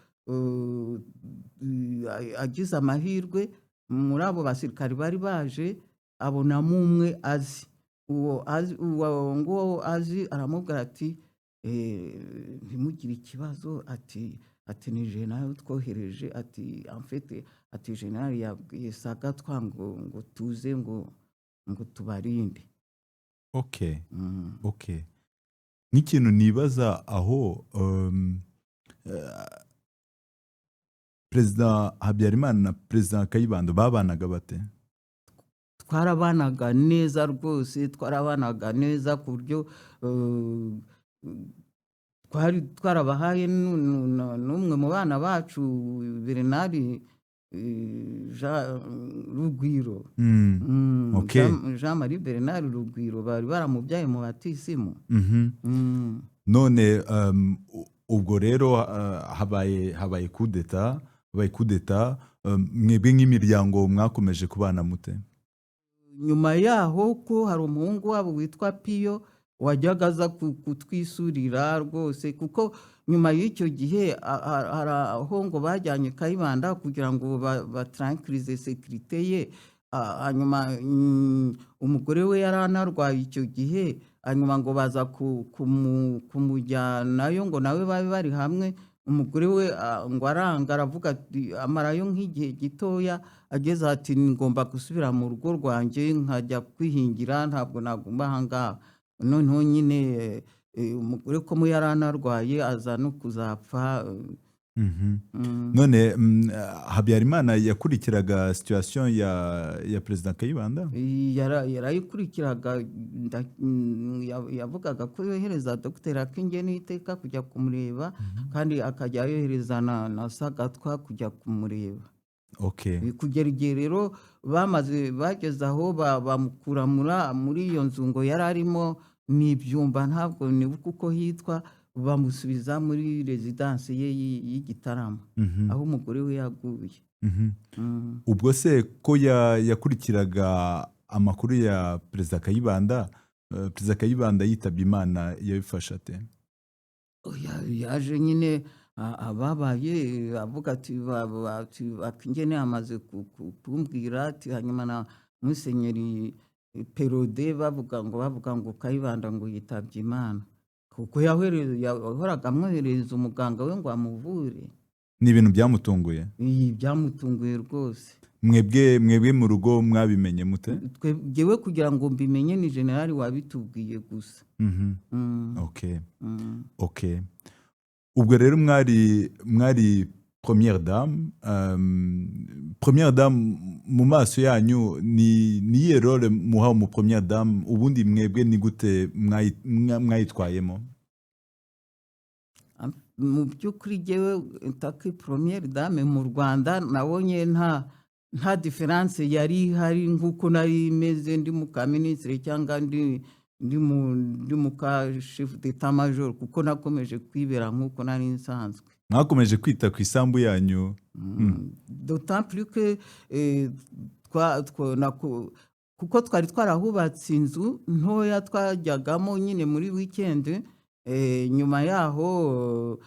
agize amahirwe muri abo basirikari bari baje abonamo umwe azi. Uwo ngo azi aramubwira ati ntimugire ikibazo ati ni generali twohereje ati amfete ati generali yabwiye Sagatwa ngo tuze ngo tubarinde. Okay. Okay. N'ikintu nibaza aho Perezida Habyarimana na Perezida Kayibanda babanaga bate? Twarabanaga neza rwose, twarabanaga neza ku buryo twarabahaye n'umwe mu bana bacu Bernard Rugwiro. Okay. Jean Marie Bernard Rugwiro bari baramubyaye mu batisimu. None ubwo rero habaye kudeta mwebwe nk'imiryango mwakomeje kubana mute? Nyuma yaho ko hari umuhungu wabo witwa Piyo wajyaga aza kutwisurira rwose kuko nyuma y'icyo gihe hari aho ngo bajyanye Kayibanda kugira ngo batranquilize sécurité ye. Hanyuma umugore we yaranarwaye icyo gihe. Hanyuma ngo baza kumujyanayo ngo nawe babe bari hamwe. Umugore we ngo aranga aravuga ati amarayo nk'igihe gitoya ageze ati ngomba gusubira mu rugo rwanjye nkajya kwihingira ntabwo naguma aha ngaha. Noneho nyine umugore ko yaranarwaye aza no kuzapfa. None Habyarimana yakurikiraga situation ya Perezida Kayibanda? Yarayikurikiraga. Yavugaga ko yohereza Dr. Akingeni iteka kujya kumureba kandi akajya yohereza na Sagatwa kujya kumureba. Okay. Kugera igihe rero bageze aho bamukura muri iyo nzu ngo yari arimo n'ibyumba ntabwo nibuka uko hitwa, bamusubiza muri residence ye y'Igitarama aho umugore we yaguye. Ubwo se ko yakurikiraga amakuru ya Perezida Kayibanda, Perezida Kayibanda yitabye Imana yabifasha ate? Yaje nyine ababaye avuga ati Akingeni amaze kumbwira ati hanyuma na Musenyeri Perode bavuga ngo Kayibanda ngo yitabye Imana kuko yahoraga amwohereza umuganga we ngo amuvure. Ni ibintu byamutunguye? Byamutunguye rwose. Mwebwe mu rugo mwabimenye mute? Twebwe kugira ngo mbimenye ni generali wabitubwiye gusa. Okay. Okay. Ubwo rero mwari première dame. Première dame mu maso yanyu ni role muha mu première dame, ubundi mwebwe ni gute mwayitwayemo? Mu by'ukuri jewe taki première dame mu Rwanda nabonye nta difference yari hari nk'uko nari meze ndi mu ka ministre cyangwa ndi ndi mu ka chef d'état major kuko nakomeje kwibera nk'uko nari nsanzwe. mwakomeje kwita ku isambu yanyu. D'autant plus que kuko twari twarahubatse inzu ntoya twajyagamo nyine muri weekend. Nyuma yaho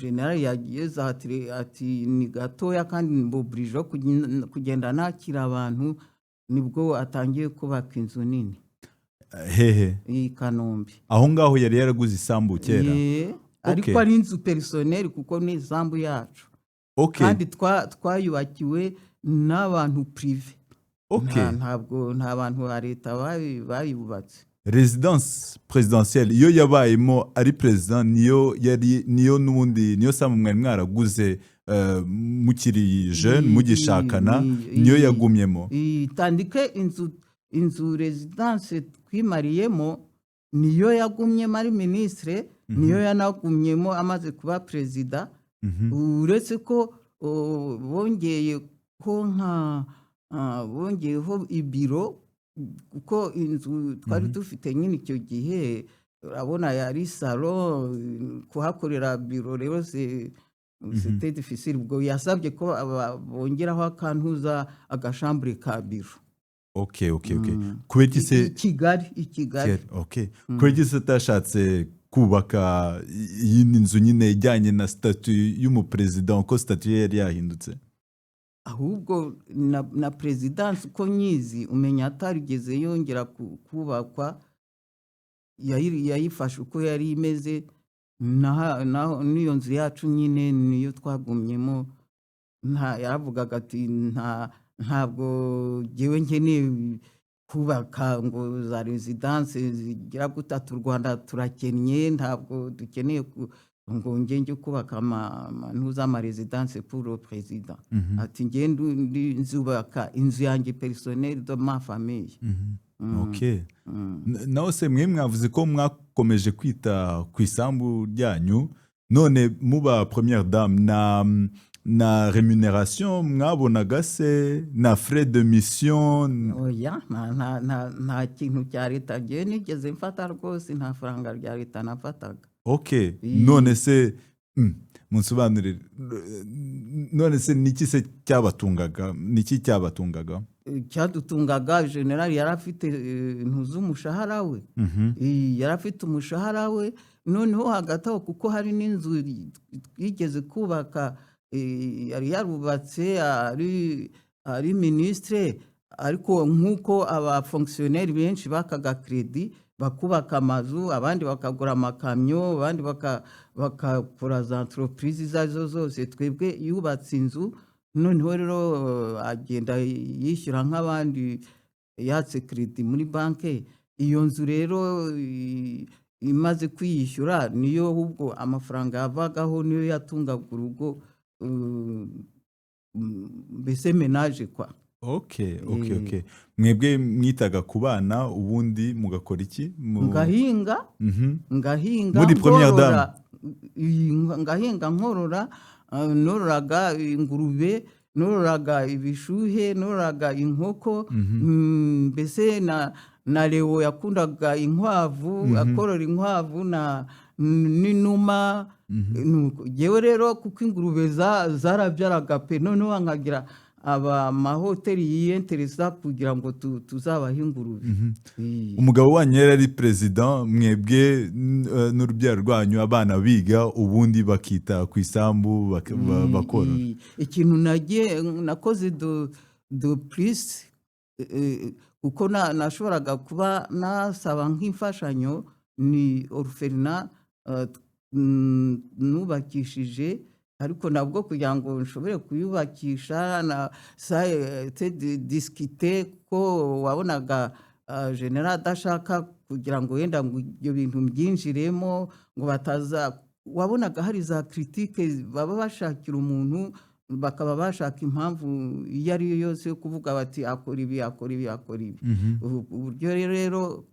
general yageze ati ni gatoya kandi mboburije kugenda nakira abantu, nibwo atangiye kubaka inzu nini Hehe, i Kanombe. aho ngaho yari yaraguze isambu kera. Ariko ari inzu personnel kuko ni isambu yacu. Kandi twayubakiwe n'abantu privé. Nta bantu ba leta bayubatse. Residence présidentielle iyo yabayemo ari president niyo n'ubundi niyo samu mwari mwaraguze mukiri jeune mugishakana niyo yagumyemo. Tandike inzu residence twimariyemo niyo yagumyemo ari ministre, niyo yanagumyemo amaze kuba president. Uretse ko bongeyeho ibiro kuko inzu twari dufite nyine icyo gihe urabona yari salon, kuhakorera biro rero c'était difficile. Ubwo yasabye ko bongeraho akantuza agashambure ka biro. Kubera iki se Kigali kubera iki se atashatse kubaka iyi nzu nyine ijyanye na statut y'umuperezida uko statut yari yahindutse? Ahubwo na presidence uko nyizi umenya atarigeze yongera kubakwa, yayifashe uko yari imeze. N'iyo nzu yacu nyine niyo twagumyemo. Yaravugaga ati ntabwo jyewe nkeneye kubaka ngo za residence zigira gutatu, u Rwanda turakennye, ntabwo dukeneye ngo njye kubaka ama residence pour le président. Ati njye nzubaka inzu yanjye personnel de ma famille. Naho se mwe mwavuze ko mwakomeje kwita ku isambu ryanyu, none muba première dame na rémunération mwabonaga se na frais de mission? Oya, nta kintu cya leta njye nigeze mfata rwose, nta faranga rya leta nafataga. None se munsobanurire, none se niki se cyabatungaga? Niki cyabatungaga? Cyadutungaga general yarafite ntuzumushahara we. Yarafite umushahara we. Noneho hagati aho kuko hari n'inzu yigeze kubaka, yari yarubatse ari ministre, ariko nk'uko aba fonctionnaire benshi bakaga credit bakubaka amazu, abandi bakagura amakamyo, abandi bakakora za entreprise zazo zose. Twebwe yubatse inzu, noneho rero agenda yishyura nk'abandi yatse credit muri banke. Iyo nzu rero imaze kwiyishyura niyo ahubwo amafaranga yavagaho niyo yatungaga urugo, mbese menage kwa. Mwebwe mwitaga ku bana, ubundi mugakora iki? Ngahinga muri première dame. Ngahinga nkorora, nororaga ingurube, nororaga ibishuhe, nororaga inkoko. Mbese na Leo yakundaga inkwavu, akorora inkwavu n'inuma. Jewe rero kuko ingurube zarabyaraga pe, noneho nkagira amahoteli yiyinteresa kugira ngo tuzabahe ingurube. Umugabo wanyu yari ari president, mwebwe n'urubyaro rwanyu abana biga, ubundi bakita ku isambu bakora. Ikintu nakoze de plus, kuko nashoboraga kuba nasaba nk'imfashanyo, ni orphelinat nubakishije, ariko nabwo kugira ngo nshobore kuyubakisha discuter ko wabonaga general adashaka kugira ngo yenda ngo ibyo bintu byinjiremo ngo bataza, wabonaga hari za critique baba bashakira umuntu, bakaba bashaka impamvu iyo ari yo yose yo kuvuga bati akora ibi. Uburyo rero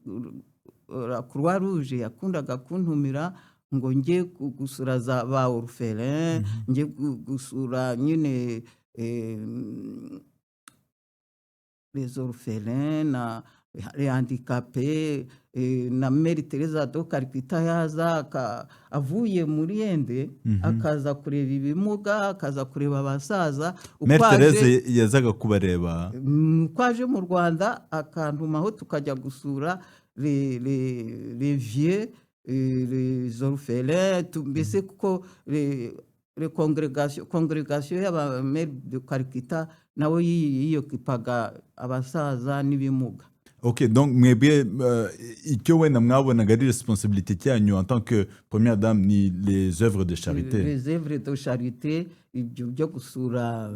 Croix Rouge yakundaga kuntumira ngo njye gusura za ba orphelin, njye gusura nyine les orphelins handicapé na Mary Teresa do Calcutta yaza avuye muri Ende akaza kureba ibimuga akaza kureba abasaza Mère Thérèse yazaga kubareba kwaje mu Rwanda akantumaho tukajya gusura les vieux les orphelins mbese kuko congregation y'aba Mère de Calcutta nawe yiyokipaga abasaza n'ibimuga. Ok, donc mwebwe icyo wenda mwabonaga ari responsabilité cyanyu en tant que première dame ni les œuvres de charité. Les œuvres de charité ibyo byo gusura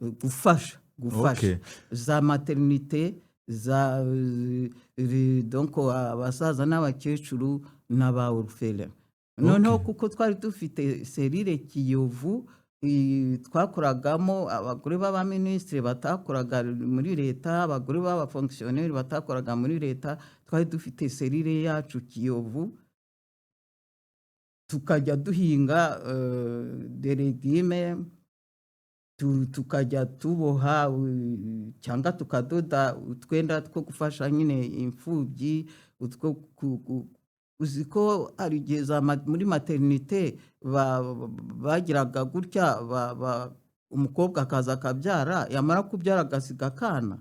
gufasha Okay. za maternité za donc abasaza n'abakecuru n'aba orphelin. Noneho kuko twari dufite serire Kiyovu twakoragamo abagore b'abaminisitiri batakoraga muri leta, abagore b'abafonctionnaire batakoraga muri leta, twari dufite serire yacu Kiyovu, tukajya duhinga deregime, tukajya tuboha cyangwa tukadoda utwenda two gufasha nyine imfubyi, utwo uzi ko ari igihe muri maternité bagiraga gutya umukobwa akaza akabyara yamara kubyara agasiga akana.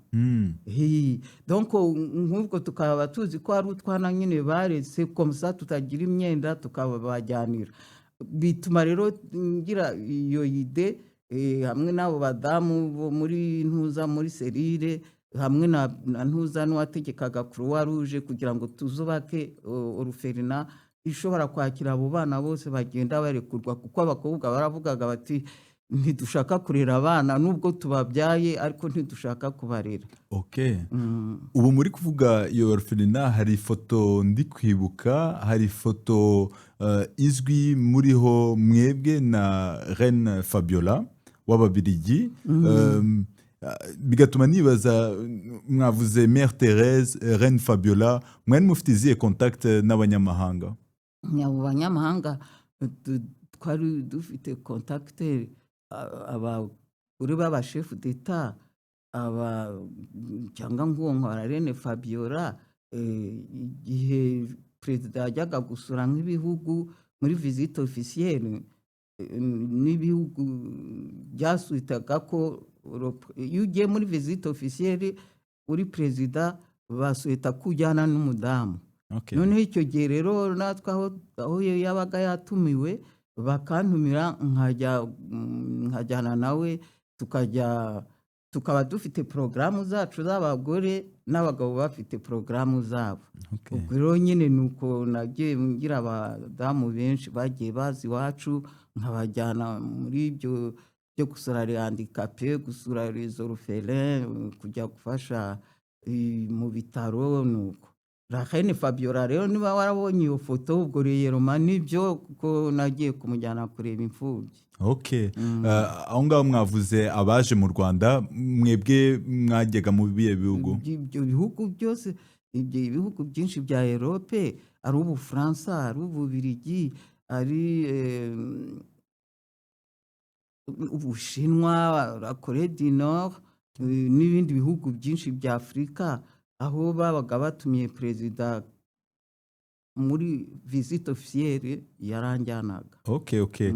Donc nk'ubwo tukaba tuzi ko ari utwana nyine baretse komsa tutagira imyenda tukabajyanira. Bituma rero ngira iyo ide hamwe n'abo badamu bo muri ntuza muri serire hamwe na ntuza n'uwategekaga Croix Rouge kugira ngo tuzubake orphelinat ishobora kwakira abo bana bose bagenda barekurwa, kuko abakobwa baravugaga bati ntidushaka kurera abana nubwo tubabyaye ariko ntidushaka kubarera. Okay. Ubu muri kuvuga iyo orphelinat hari ifoto ndi kwibuka, hari ifoto izwi muriho mwebwe na Reine Fabiola w'Ababiligi. Bigatuma nibaza mwavuze Mère Thérèse, Reine Fabiola, mwari mufite izihe contact n'abanyamahanga? Abo banyamahanga twari dufite contact abagore b'aba chef d'etat cyangwa nk'uwo Reine Fabiola igihe perezida yajyaga gusura nk'ibihugu muri visite officielle n'ibihugu byasuitaga ko iyo ugiye muri visite officielle uri perezida basuita kujyana n'umudamu. Noneho icyo gihe rero natwe aho yabaga yatumiwe bakantumira nkajyana nawe tukaba dufite porogaramu zacu z'abagore n'abagabo bafite porogaramu zabo. Ubwo rero nyine nuko nagiye ngira abadamu benshi bagiye bazi iwacu nkabajyana muri ibyo byo gusura les handicapés, gusura les orphelins, kujya gufasha mu bitaro. Nuko la Reine Fabiola rero niba warabonye iyo foto ubwo rero nibyo kuko nagiye kumujyana kureba imfubyi. Okay. Aho ngaho mwavuze abaje mu Rwanda, mwebwe mwajyaga mu bihe bihugu? Ibyo bihugu byose, ibyo bihugu byinshi bya Europe, ari Ubufaransa, ari Ububiligi, ari Ubushinwa, la Corée du Nord, n'ibindi bihugu byinshi bya Afurika, aho babaga batumiye perezida muri visite officielle yaranjyanaga. Okay.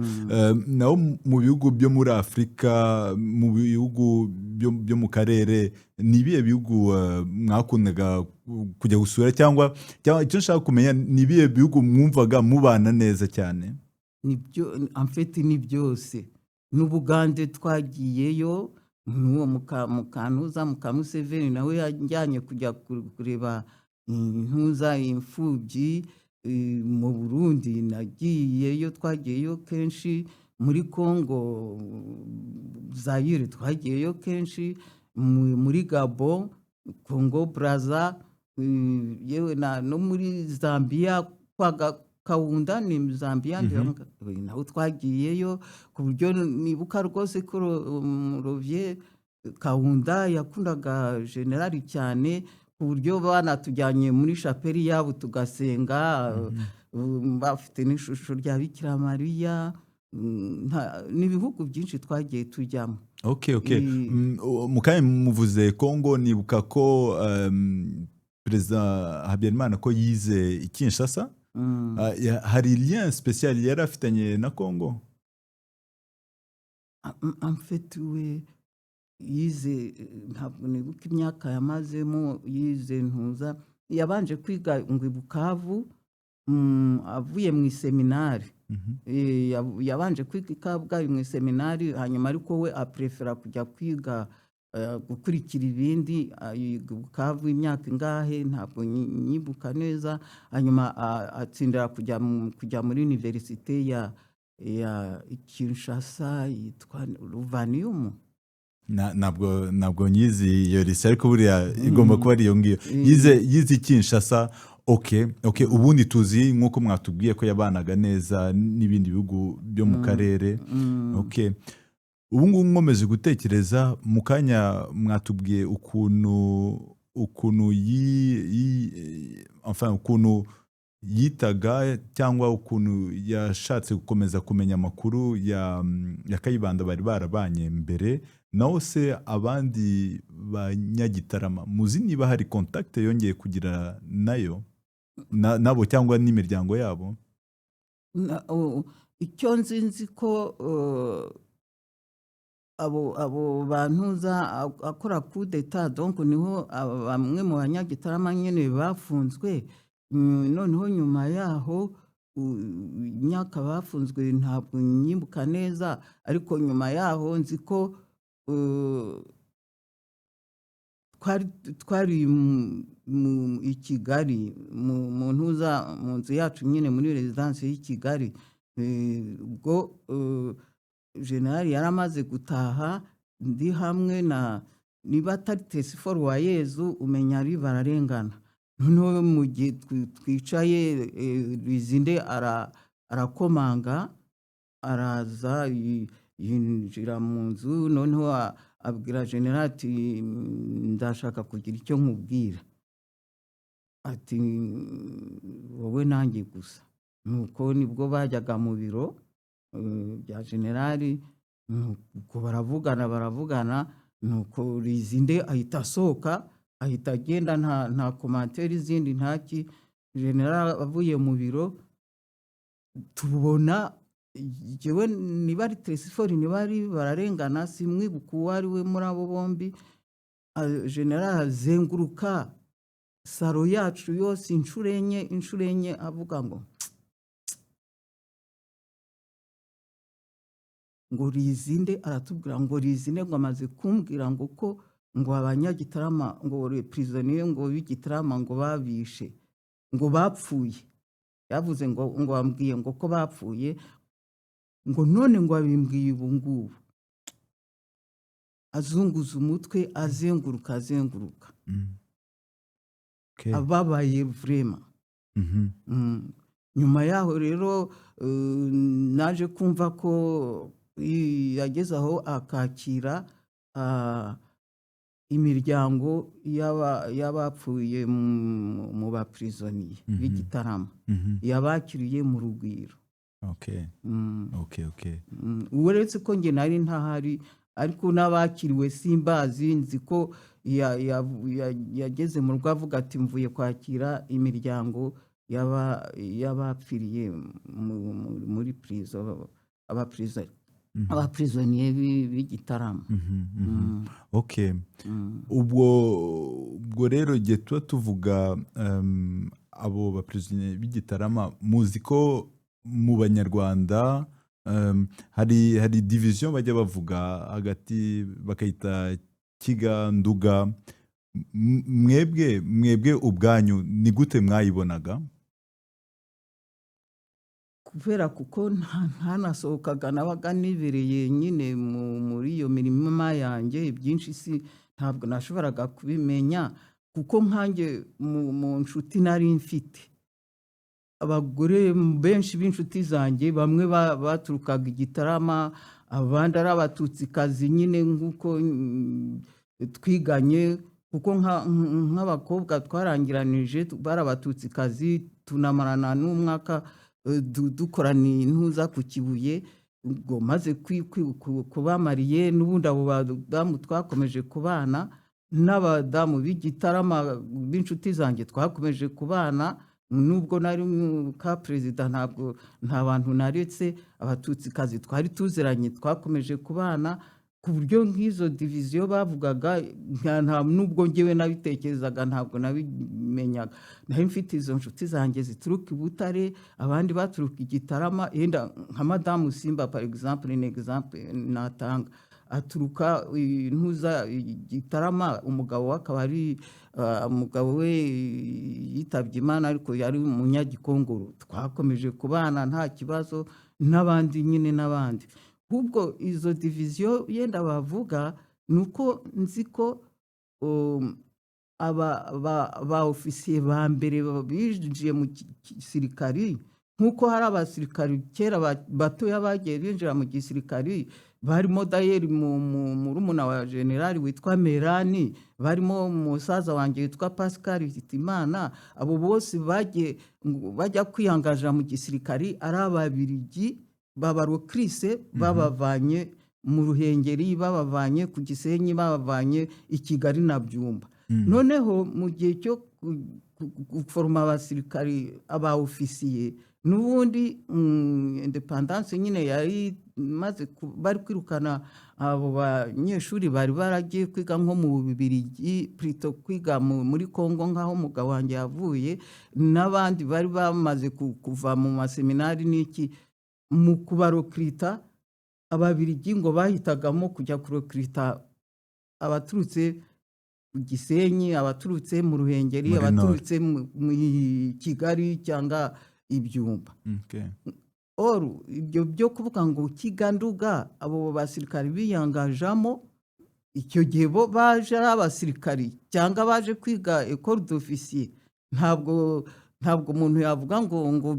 Naho mu bihugu byo muri Afurika, mu bihugu byo mu karere, ni ibihe bihugu mwakundaga kujya gusura cyangwa icyo nshaka kumenya ni ibihe bihugu mwumvaga mubana neza cyane? Nibyo en fait ni byose. N'Ubugande twagiyeyo, n'uwo mukantuza Museveni nawe yajyanye kujya kureba ntuza imfubyi. Mu Burundi nagiyeyo, twagiyeyo kenshi. Muri Congo Zaire twagiyeyo kenshi. Muri Gabon, Congo Brazza, yewe no muri Zambia kwa Kaunda ni Zambia naho twagiyeyo, ku buryo nibuka rwose ko Rovier Kaunda yakundaga generali cyane, ku buryo banatujyanye muri chapeli yabo tugasenga. Bafite n'ishusho rya Bikira Mariya. N'ibihugu byinshi twagiye tujyamo. Okay. Mukanya muvuze Congo, nibuka ko perezida Habyarimana ko yize i Kinshasa. Hari lien spécial yari afitanye na Congo? En fait we yize, ntabwo nibuka imyaka yamazemo, yize ntuza, yabanje kwiga ngo i Bukavu, avuye mu iseminari. Yabanje kwiga i Kabgayi mu iseminari, hanyuma ariko we aprefera kujya kwiga gukurikira ibindi i Bukavu imyaka ingahe ntabwo nyibuka neza, hanyuma atsindira kujya muri universite ya Kinshasa yitwa Luvanium. ntabwo nyizi iyo lise, ariko buriya igomba kuba ari iyo ngiyo. Yize i Kinshasa. Okay. Ubundi tuzi nk'uko mwatubwiye ko yabanaga neza n'ibindi bihugu byo mu karere. Okay. Ubu ngubu nkomeje gutekereza, mu kanya mwatubwiye ukuntu yitaga cyangwa ukuntu yashatse gukomeza kumenya amakuru ya Kayibanda bari barabanye mbere. Naho se abandi banyagitarama muzi niba hari contact yongeye kugira nayo nabo cyangwa n'imiryango yabo? Icyo nzi ko abo bantuza akora coup d'etat, donc niho bamwe mu banyagitarama nyene bafunzwe. Noneho nyuma yaho imyaka bafunzwe ntabwo nyibuka neza, ariko nyuma yaho nzi ko twari i Kigali mu ntuza, mu nzu yacu nyine muri residence y'i Kigali. Ubwo generali yaramaze gutaha, ndi hamwe na niba atari Tesiforo wa Yezu umenya ari bararengana. Noneho mu gihe twicaye, Rizinde arakomanga, araza yinjira mu nzu, noneho abwira generali ati ndashaka kugira icyo nkubwira. Ati wowe nanjye gusa. Nuko nibwo bajyaga mu biro bya generali, nuko baravugana, nuko Rizinde ahita asohoka, ahita agenda, nta commentaire izindi ntaki. Generali avuye mu biro, tubona jewe niba ari Tesifori niba ari bararengana simwibuka uwo ari we muri abo bombi. Generali azenguruka saro yacu yose inshuro enye avuga ngo Rizinde, aratubwira ngo Rizinde ngo amaze kumbwira ngo ko ngo abanyagitarama ngo prisonnier ngo b'igitarama ngo babishe, ngo bapfuye. Yavuze ngo bambwiye ngo ko bapfuye, ngo none ngo abimbwiye ubu ngubu. Azunguza umutwe, azenguruka. Ababaye vraiment. Nyuma yaho rero naje kumva ko yageze aho akakira imiryango y'abapfuye mu baprisonnier b'igitarama. Yabakiriye mu rugwiro. Okay. Uretse ko nge nari ntahari, ariko n'abakiriwe simbazi. Nzi ko yageze mu rugo avuga ati mvuye kwakira imiryango y'abapfiriye muri prison, abaprisonnier b'igitarama. Okay. Ubwo rero igihe tuba tuvuga abo baprisonnier b'igitarama, muzi ko mu Banyarwanda hari division bajya bavuga hagati bakayita Kiga Nduga. Mwebwe ubwanyu ni gute mwayibonaga? Kubera kuko ntanasohokaga, nabaga nibereye nyine muri iyo mirimo yanjye, byinshi si ntabwo nashoboraga kubimenya, kuko nkanjye mu nshuti nari mfite abagore benshi b'inshuti zanjye, bamwe baturukaga igitarama, abandi ari abatutsikazi nyine nk'uko twiganye, kuko nk'abakobwa twarangiranije bari abatutsikazi, tunamarana n'umwaka dukorana intuza ku Kibuye. Ubwo maze kubamariye, n'ubundi abo badamu twakomeje kubana, n'abadamu b'igitarama b'inshuti zanjye twakomeje kubana, nubwo nari ka perezida nta bantu naretse, abatutsikazi twari tuziranye twakomeje kubana, ku buryo nk'izo diviziyo bavugaga nta nubwo njyewe nabitekerezaga ntabwo nabimenyaga. Nari mfite izo nshuti zanjye zituruka i Butare, abandi baturuka i Gitarama, yenda nka Madamu Simba par exemple, ni exemple natanga. Aturuka ntuza Gitarama, umugabo we akaba ari umugabo we yitabye Imana ariko yari umunyagikongoro. Twakomeje kubana nta kibazo, n'abandi nyine n'abandi. Ahubwo izo diviziyo yenda bavuga ni uko nzi ko ba ofisiye ba mbere binjiye mu gisirikari, nk'uko hari abasirikari kera batoya bagiye binjira mu gisirikari, barimo dayeri murumuna wa generali witwa Merani, barimo musaza wanjye witwa Pascal Hitimana. Abo bose bajya kwiyangaja mu gisirikari ari Ababiligi, babarokrise babavanye mu Ruhengeri, babavanye ku Gisenyi, babavanye i Kigali na Byumba. Noneho mu gihe cyo guforoma abasirikari aba ofisiye, n'ubundi independance nyine yari maze bari kwirukana abo banyeshuri bari baragiye kwiga nko mu Bubiligi, plutôt kwiga muri Kongo nk'aho umugabo wanjye yavuye, n'abandi bari bamaze kuva mu maseminari n'iki. Mu kubarokrita Ababiligi ngo bahitagamo kujya kurokrita abaturutse ku Gisenyi, abaturutse mu Ruhengeri, abaturutse mu Kigali cyangwa Ibyumba. Or ibyo byo kuvuga ngo Kiganduga abo basirikari biyangajamo, icyo gihe bo baje ari abasirikari cyangwa baje kwiga école d'officier, ntabwo umuntu yavuga ngo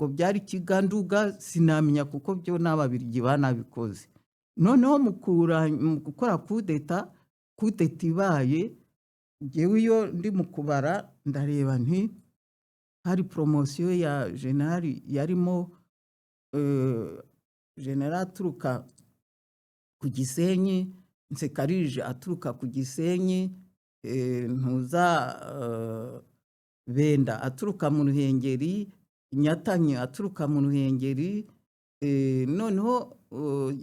byari Kiganduga, sinamenya kuko byo n'Ababiligi banabikoze. Noneho mu gukora kudeta ibaye, njyewe iyo ndi mu kubara ndareba nti hari promosiyo ya generali yarimo generali aturuka ku Gisenyi, Nsekarije aturuka ku Gisenyi, ntuza Benda aturuka mu Ruhengeri, Nyatanyi aturuka mu Ruhengeri, noneho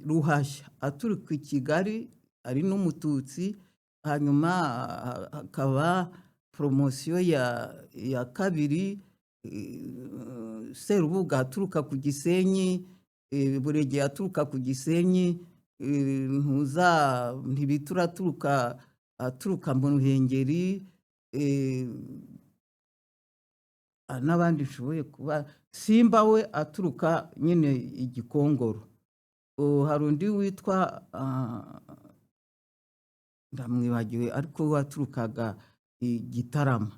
Ruhashya aturuka i Kigali ari n'Umututsi. Hanyuma hakaba promosiyo ya kabiri, Serubuga aturuka ku Gisenyi, Buregeya aturuka ku Gisenyi, ntuza Ntibitura aturuka mu Ruhengeri, n'abandi nshoboye kuba, Simba we aturuka nyine i Gikongoro. Hari undi witwa ndamwibagiwe ariko waturukaga i Gitarama.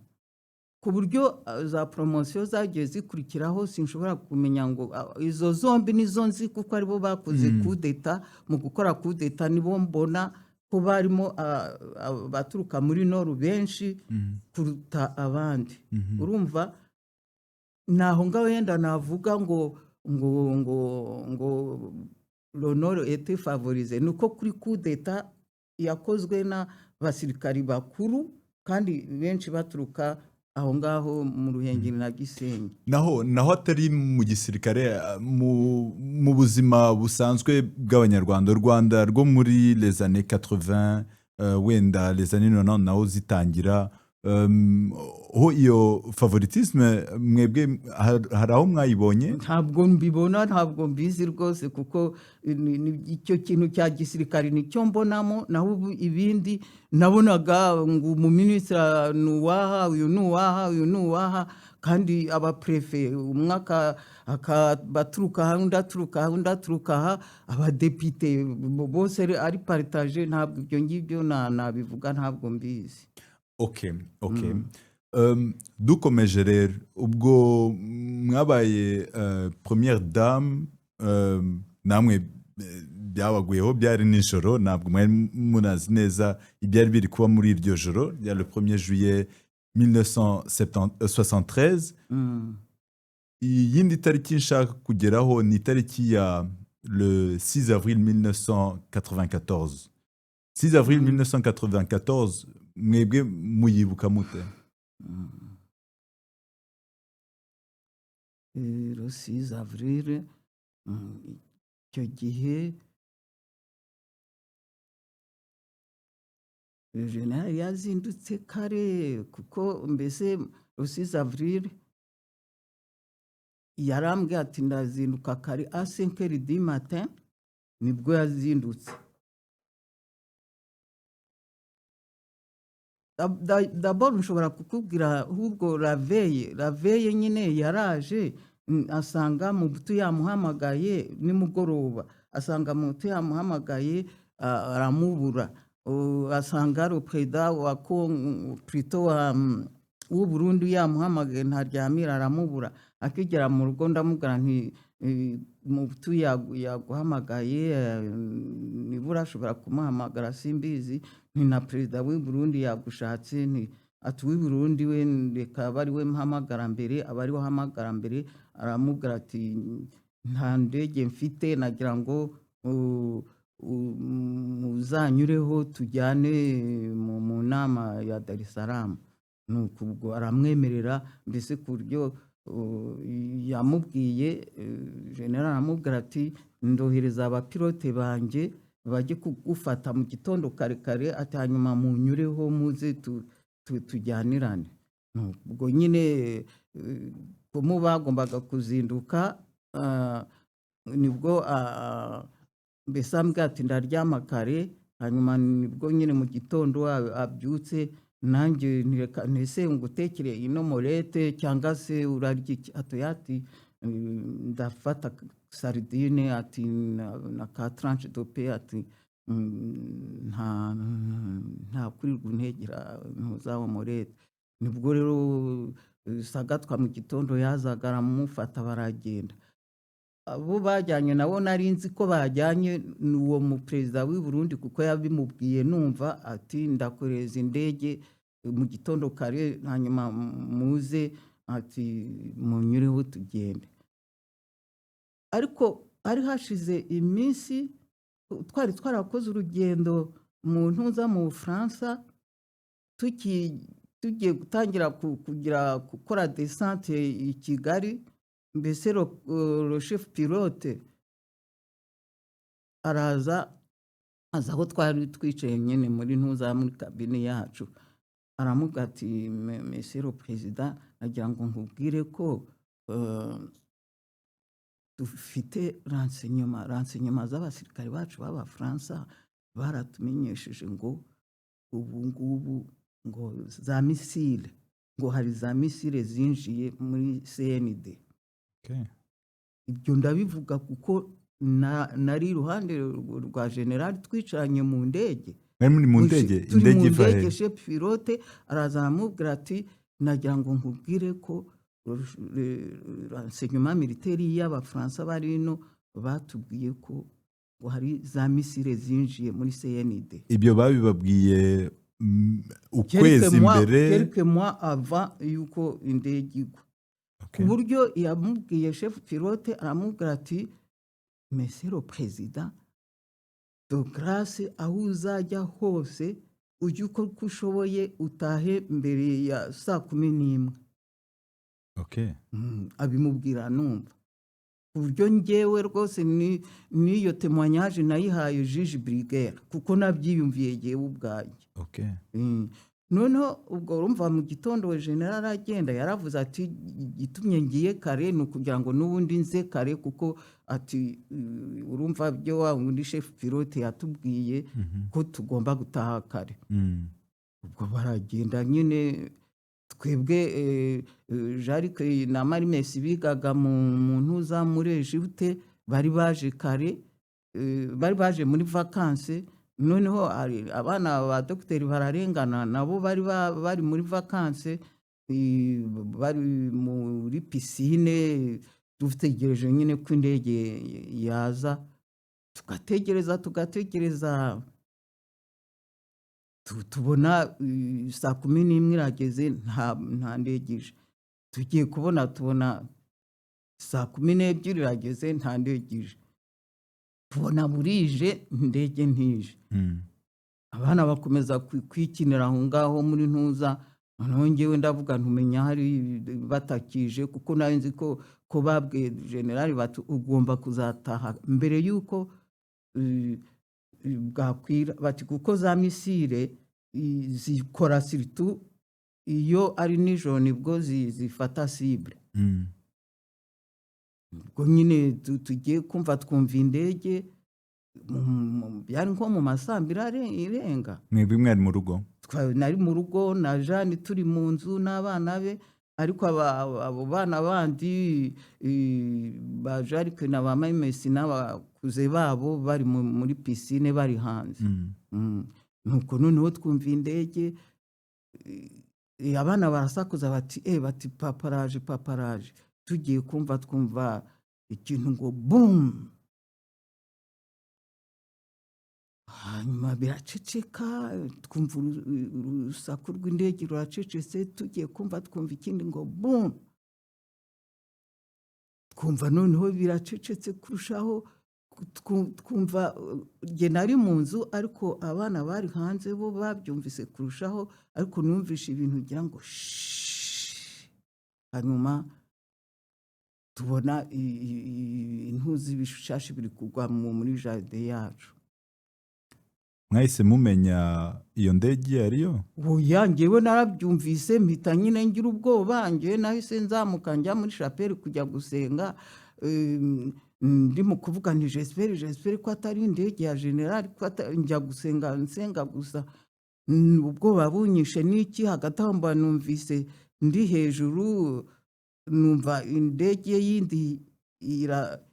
Ku buryo za promosiyo zagiye zikurikiraho sinshobora kumenya ngo izo zombi nizo nzi kuko aribo bakoze kudeta. Mu gukora kudeta nibo mbona ko barimo baturuka muri Noru benshi kuruta abandi. Urumva naho ngaho yenda navuga ngo l'honneur était favorisé, nuko kuri kudeta yakozwe n'abasirikari bakuru kandi benshi baturuka aho ngaho mu Ruhengeri na Gisenyi. Naho atari mu gisirikare, mu buzima busanzwe bw'Abanyarwanda, u Rwanda rwo muri les années 80, wenda les années 90 naho zitangira, ho iyo favoritisme mwebwe hari aho mwayibonye? Ntabwo mbibona, ntabwo mbizi rwose, kuko icyo kintu cya gisirikari nicyo mbonamo. Naho ibindi nabonaga ngo umuminisitiri nuwaha, uyu nuwaha, uyu nuwaha, kandi abaprefe umwaka baturuka aha, undi aturuka aha, undi aturuka aha, abadepite bose ari partage. Ntabwo ibyo ngibyo nabivuga, ntabwo mbizi. Okay. Dukomeje rero, ubwo mwabaye première dame, namwe byabaguyeho, byari nijoro, ntabwo mwari munazi neza ibyari biri kuba muri iryo joro rya le 1er juillet 1973. Iyindi tariki nshaka kugeraho ni itariki ya le 6 avril 1994. 6 avril 1994 mwebwe muyibuka mute? Le 6 avril icyo gihe General yazindutse kare kuko mbese le 6 avril yarambwiye ati ndazinduka kare à 5h du matin nibwo yazindutse. D'abord nshobora kukubwira ahubwo raveye nyine yaraje asanga Mobutu yamuhamagaye nimugoroba, asanga Mobutu yamuhamagaye aramubura, asanga le président wa plutôt w'u Burundi yamuhamagaye ntaryamira aramubura. Akigera mu rugo ndamubwira nti Mobutu yaguhamagaye nibura ashobora kumuhamagara simbizi, ni na perezida w'u Burundi yagushatse, ni ati w'u Burundi we reka bari we mpamagara mbere, abari wahamagara mbere. Aramubwira ati nta ndege mfite, nagira ngo muzanyureho tujyane mu nama ya Dar es Salaam. Nuko ubwo aramwemerera, mbese ku buryo yamubwiye General aramubwira ati ndohereza abapilote banjye bajye kugufata mu gitondo kare kare, ati hanyuma munyureho muze tujyanirane. Ubwo nyine mu bagombaga kuzinduka nibwo mbese ambwira ati ndaryama kare, hanyuma nibwo nyine mu gitondo abyutse. Nanjye ntese ngutekere ino morete cyangwa se urarya iki? Ati ndafata sardine, ati na ka tranche de pain, ati nta kuri guntegera ntuzawo morete. Nibwo rero Sagatwa mu gitondo yazaga aramufata baragenda. Abo bajyanye nabo nari nzi ko bajyanye n'uwo mu perezida w'u Burundi kuko yabimubwiye numva, ati ndakoreza indege mu gitondo kare hanyuma muze, ati munyureho tugende. Ariko ari hashize iminsi twari twarakoze urugendo mu ntuza mu Bufaransa, tugiye gutangira gukora descente i Kigali. Mbese le chef pilote aza aho twari twicaye nyine muri ntuza muri kabine yacu, aramubwira ati monsieur le président, nagira ngo nkubwire ko dufite renseignement z'abasirikare bacu b'Abafaransa baratumenyesheje ngo ubu ngubu ngo za misile, ngo hari za misile zinjiye muri CND. Ibyo ndabivuga kuko nari iruhande rwa General twicaranye mu ndege. Muri mu ndege, indege ivahe? Chef pilote araza aramubwira ati nagira ngo nkubwire ko renseignement militaire y'Abafaransa bari ino batubwiye ko ngo hari za misile zinjiye muri CND. Ibyo babibabwiye ukwezi mbere, quelques mois avant yuko indege igwa. Ku buryo yamubwiye chef pilote aramubwira ati monsieur le président, de grâce aho uzajya hose ujye uko ushoboye utahe mbere ya 11:00. Abimubwira numva. Ku buryo njyewe rwose n'iyo témoignage nayihaye juge Brigere kuko nabyiyumviye jyewe ubwanjye. Noneho ubwo urumva mu gitondo we General agenda yaravuze ati gitumye ngiye kare ni ukugira ngo n'ubundi nze kare, kuko ati urumva byo wa wundi chef pilote yatubwiye ko tugomba gutaha kare. Ubwo baragenda nyine, twebwe Jacques na Marimesi bigaga mu ntuza muri Egypte, bari baje kare, bari baje muri vacances. Noneho abana ba dogiteri bararengana nabo bari muri vacances, bari muri piscine, dutegereje nyine ko indege yaza. Tugategereza tubona 11:00 irageze, nta ndege ije. Tugiye tubona 12:00 irageze, nta ndege ije. Tubona burije indege ntije. abana bakomeza kwikinira aho ngaho muri ntuza, noneho njyewe ndavuga ntumenya hari batakije, kuko nari nzi ko babwiye generali bati ugomba kuzataha mbere y'uko bwakwira, bati kuko za misile zikora siritu iyo ari nijoro nibwo zifata cible. Ubwo nyine tugiye kumva twumva indege byari nko mu masambira irenga. Mwebwe mwari mu rugo? Nari mu rugo na Jeanne turi mu nzu n'abana be, ariko abo bana bandi ba Jarike na ba Memesi n'abakuze babo bari muri pisine bari hanze. Nuko noneho twumva indege, abana barasakuza bati bati paparaje paparaje, tugiye kumva twumva ikintu ngo boom, hanyuma biraceceka, twumva urusaku rw'indege ruracecetse, tugiye kumva twumva ikindi ngo boom, twumva noneho biracecetse kurushaho, twumva jye nari mu nzu ariko abana bari hanze bo babyumvise kurushaho, ariko numvishe ibintu ugira ngo hanyuma tubona intuzi ibishashi biri kugwa muri jaride yacu. Mwahise mumenya iyo ndege iyo ariyo? Oya, njyewe narabyumvise mpita nyine ngira ubwoba, njyewe nahise nzamuka njya muri chapelle kujya gusenga, ndimo kuvuga nti j'espère ko atari indege ya general, ko njya gusenga nsenga gusa, ubwoba bunyishe n'iki. Hagati aho mba numvise ndi hejuru, numva indege yindi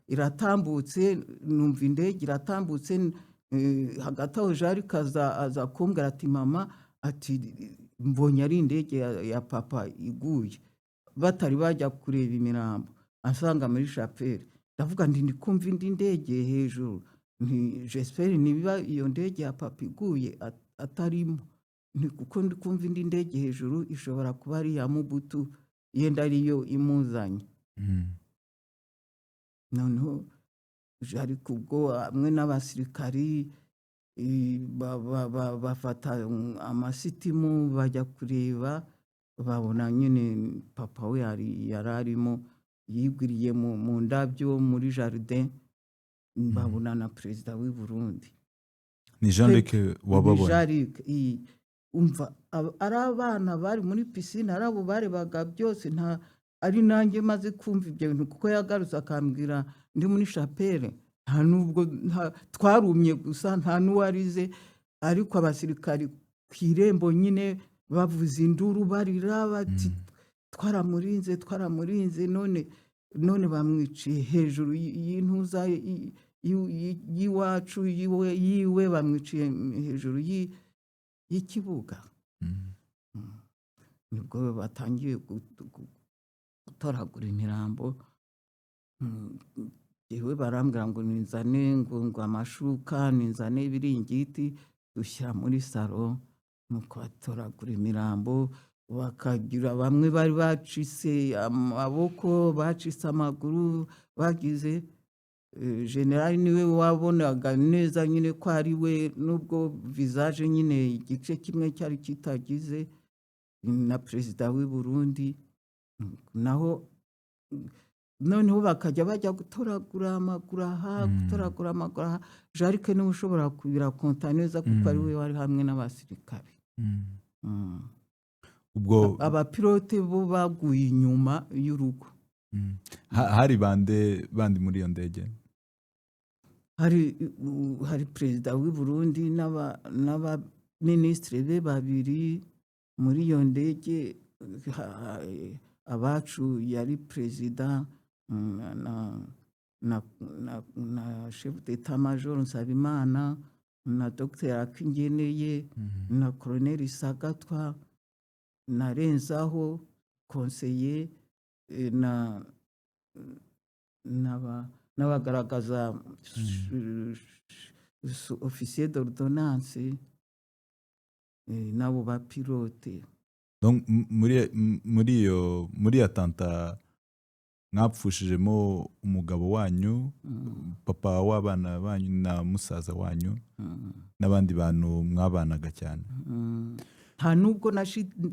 iratambutse, numva indege iratambutse, hagati aho Jarike aza kumbwira ati mama, ati mbonye ari indege ya papa iguye, batari bajya kureba imirambo, ansanga muri chapelle. Ndavuga ndi kumva indi ndege hejuru, j'espère niba iyo ndege ya papa iguye atarimo, kuko ndi kumva indi ndege hejuru, ishobora kuba ari iya Mobutu, yenda ariyo imuzanye. Noneho Jarike ubwo hamwe n'abasirikari bafata amasitimu bajya kureba, babona nyine papa we yari arimo yigwiriye mu ndabyo muri jardin, babona na perezida w'i Burundi. Ni Jean-Luc wababonye? Jarike, umva ari abana bari muri pisine, ari abo barebaga byose, nta ari nanjye maze kumva ibyo bintu, kuko yagarutse akambwira ndi muri chapelle, nta nubwo twarumye gusa, nta n'uwarize, ariko abasirikari ku irembo nyine bavuza induru barira bati twaramurinze twaramurinze, none bamwiciye hejuru y'intuza y'iwacu yiwe, bamwiciye hejuru y'ikibuga. Nibwo batangiye gutoragura imirambo, yewe barambwira ngo ninzane ngo amashuka, ninzane ibiringiti, dushyira muri salo, nuko batoragura imirambo, bakagira bamwe bari bacise amaboko, bacise amaguru, bagize. Generali niwe wabonaga neza nyine ko ari we, nubwo visage nyine igice kimwe cyari kitagize, na perezida w'i Burundi. Naho noneho bakajya bajya gutoragura amaguru aha, gutoragura amaguru aha. Jarike niwe ushobora kubirakonta neza, kuko ari we wari hamwe n'abasirikare. Ubwo abapilote bo baguye inyuma y'urugo. hari bandi muri iyo ndege? Hari perezida w'i Burundi n'abaminisitiri be babiri muri iyo ndege. Abacu yari perezida na chef d'état major Nsabimana, na Dr Akingeneye, na Colonel Sagatwa, na Renzaho conseiller, n'abagaragaza officier d'ordonnance, n'abo ba pilote. Donc muri atanta mwapfushijemo umugabo wanyu, papa w'abana banyu na musaza wanyu n'abandi bantu mwabanaga cyane. nta nubwo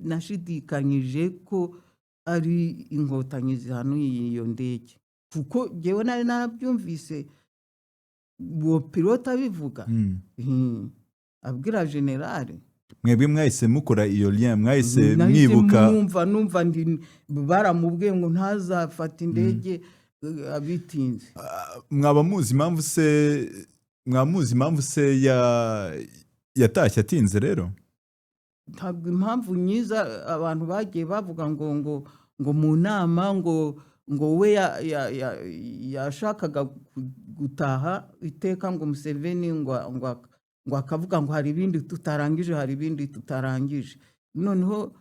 nashidikanyije ko ari inkotanyi zihanuye iyo ndege, kuko jyewe nari narabyumvise uwo pilote abivuga abwira generale. Mwebwe mwahise mukora iyo lien, mwahise mwibuka? numva baramubwiye ngo ntazafata indege abitinze. Mwaba muzi impamvu se yatashye atinze rero? Ntabwo impamvu nyiza abantu bagiye bavuga ngo mu nama ngo we yashakaga gutaha iteka ngo Museveni ngo akavuga ngo hari ibindi tutarangije, noneho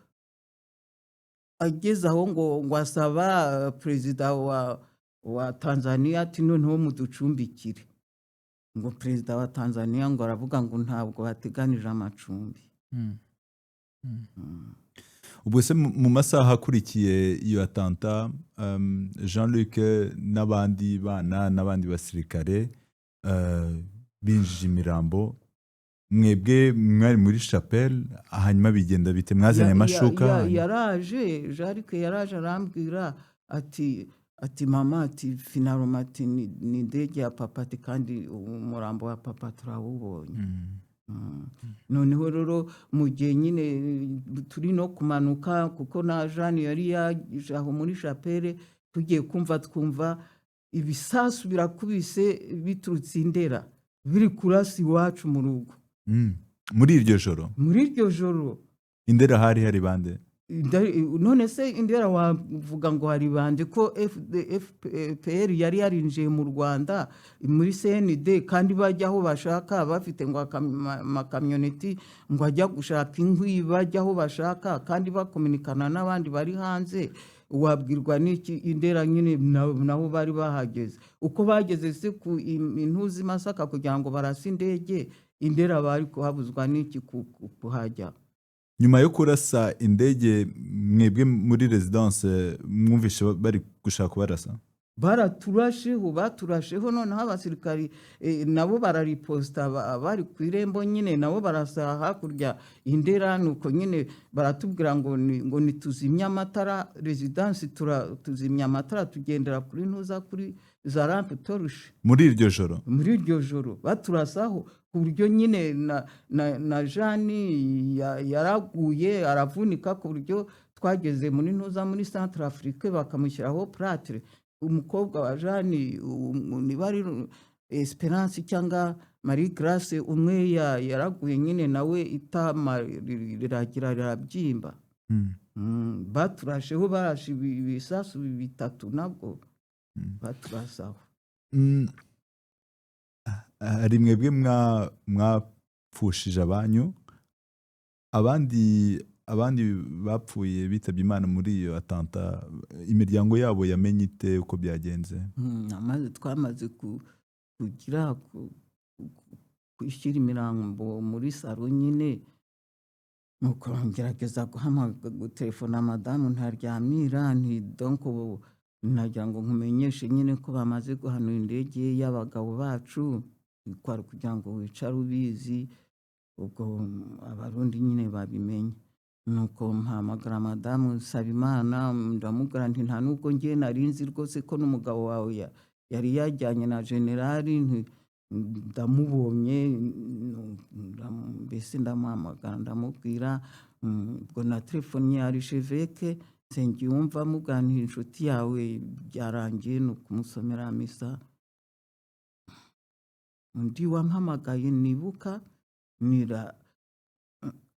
ageze aho ngo asaba perezida wa Tanzania ati noneho muducumbikire, ngo perezida wa Tanzania ngo aravuga ngo ntabwo bateganije amacumbi. Ubwo se mu masaha akurikiye iyo atanta, Jean-Luc n'abandi bana n'abandi basirikare binjije imirambo, mwebwe mwari muri chapelle, hanyuma bigenda bite? Mwazanye amashuka? Yaraje Jean-Luc yaraje arambwira ati mama ati finaloma ati ni indege ya papa ati kandi umurambo wa papa turawubonye. Noneho rero mu gihe nyine turi no kumanuka, kuko na Jean yari yaje aho muri chapelle, tugiye twumva ibisasu birakubise biturutse Indera biri kurasa iwacu mu rugo. Muri iryo joro Indera hari bande? None se Indera wavuga ngo hari bande ko FPR yari yarinjiye mu Rwanda muri CND, kandi bajya aho bashaka bafite ngo amakamyoneti ngo ajya gushaka inkwi, bajya aho bashaka kandi bakominikana n'abandi bari hanze. Wabwirwa n'iki? Indera nyine naho bari bahageze. Uko bageze se ku intuzi Masaka kugira ngo barase indege, Indera bari kuhabuzwa n'iki kuhajya? Nyuma yo kurasa indege, mwebwe muri residence mwumvishe bari gushaka kubarasa? baturasheho noneho abasirikari nabo barariposta bari ku irembo nyine, nabo barasa hakurya Indera. Nuko nyine baratubwira ngo nituzimya amatara, residence tuzimya amatara, tugendera kuri ntuza kuri za lampe torche. Muri iryo joro baturasaho, ku buryo nyine na Jeanne yaraguye aravunika, ku buryo twageze muri ntuza muri Centre Afrique bakamushyiraho plâtre. Umukobwa wa Jeanne niba ari Esperance cyangwa Marie Grace, umwe yaraguye nyine nawe itama riragira rirabyimba. Baturasheho barashe ibisasu bitatu nabwo baturasaho. Hari mwebwe mwapfushije abanyu, abandi bapfuye bitabye Imana muri iyo atanta, imiryango yabo yamenye ite uko byagenze? Twamaze kugira kwishyira imirambo muri salo nyine, nuko ngerageza gutelefona madamu Ntaryamira donc nagira ngo nkumenyeshe nyine ko bamaze guhanura indege y'abagabo bacu, kwari kugira ngo wicare ubizi, ubwo abarundi nyine babimenye. Nuko mpamagara madamu Nsabimana ndamubwira nti nta nubwo ngiye narinzi rwose ko n'umugabo wawe yari yajyanye na generali, ndamubonye mbese ndamuhamagara ndamubwira, ubwo na telefone ya Archevêque Nsengiyumva mubwira nti inshuti yawe byarangiye, ni ukumusomera misa. Undi wampamagaye nibuka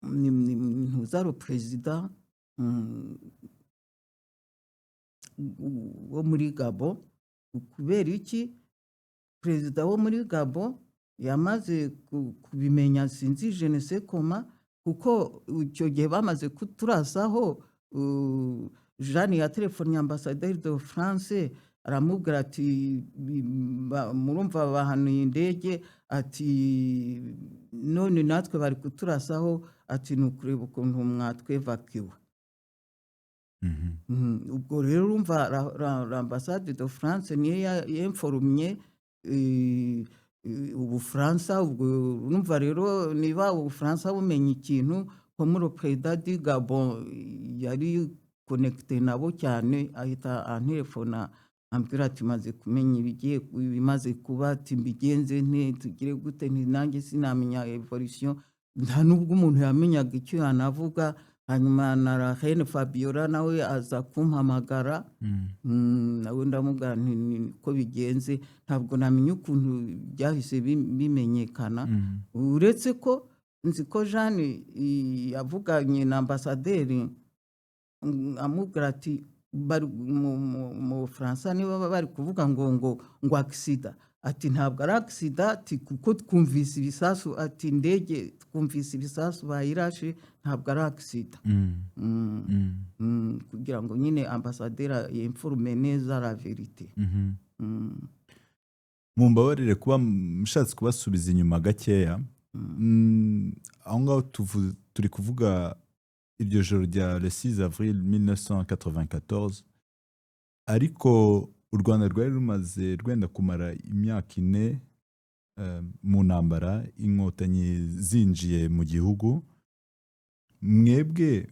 ntuzaro perezida wo muri Gabo. Kubera iki? Perezida wo muri Gabo yamaze kubimenya, sinzi je ne sais comment, kuko icyo gihe bamaze kuturasaho, Jeanne ya telefone ambassadeur de France aramubwira ati murumva bahanuye indege, ati none natwe bari kuturasaho, ati nukureba ukuntu mwatwevakiwe. ubwo rero urumva l'ambassade de France niyo yemforumye Ubufaransa. ubwo urumva rero niba Ubufaransa bumenye ikintu ko muri Perezida du Gabon yari connecté nabo cyane, ahita antelefona ambwira ati maze kumenya ibimaze kuba, ati mbigenze nte, tugire gute, nanjye sinamenya evolution, nta nubwo umuntu yamenyaga icyo yanavuga. Hanyuma na Reine Fabiola nawe aza kumpamagara, nawe ndamubwira nti ko bigenze, ntabwo namenye ukuntu byahise bimenyekana. Uretse ko nzi ko Jeanne yavuganye na ambasaderi amubwira ati mu Bufaransa niba bari kuvuga ngo accident, ati ntabwo ari accident, ati kuko twumvise ibisasu, ati indege twumvise ibisasu bayirashe, ntabwo ari accident. Kugira ngo nyine ambasaderi yemforume neza la verite. Mumbabarire kuba mushatse kubasubiza inyuma gakeya. Aho ngaho turi kuvuga iryo joro rya le 6 avril 1994, ariko u Rwanda rwari rumaze rwenda kumara imyaka 4 mu ntambara, inkotanyi zinjiye mu gihugu. Mwebwe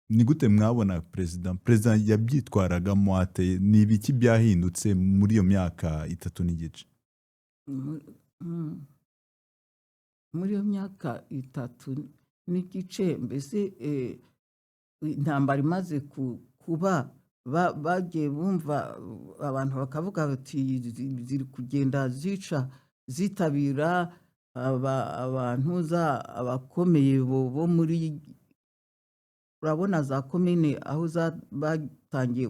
ni gute mwabona perezida yabyitwaragamo ate? Ni ibiki byahindutse muri iyo myaka 3 n'igice? Muri iyo myaka 3 n'igice mbese intambara imaze kuba, bagiye bumva abantu bakavuga bati ziri kugenda zitabira abantu abakomeye bo muri, urabona za komine aho batangiye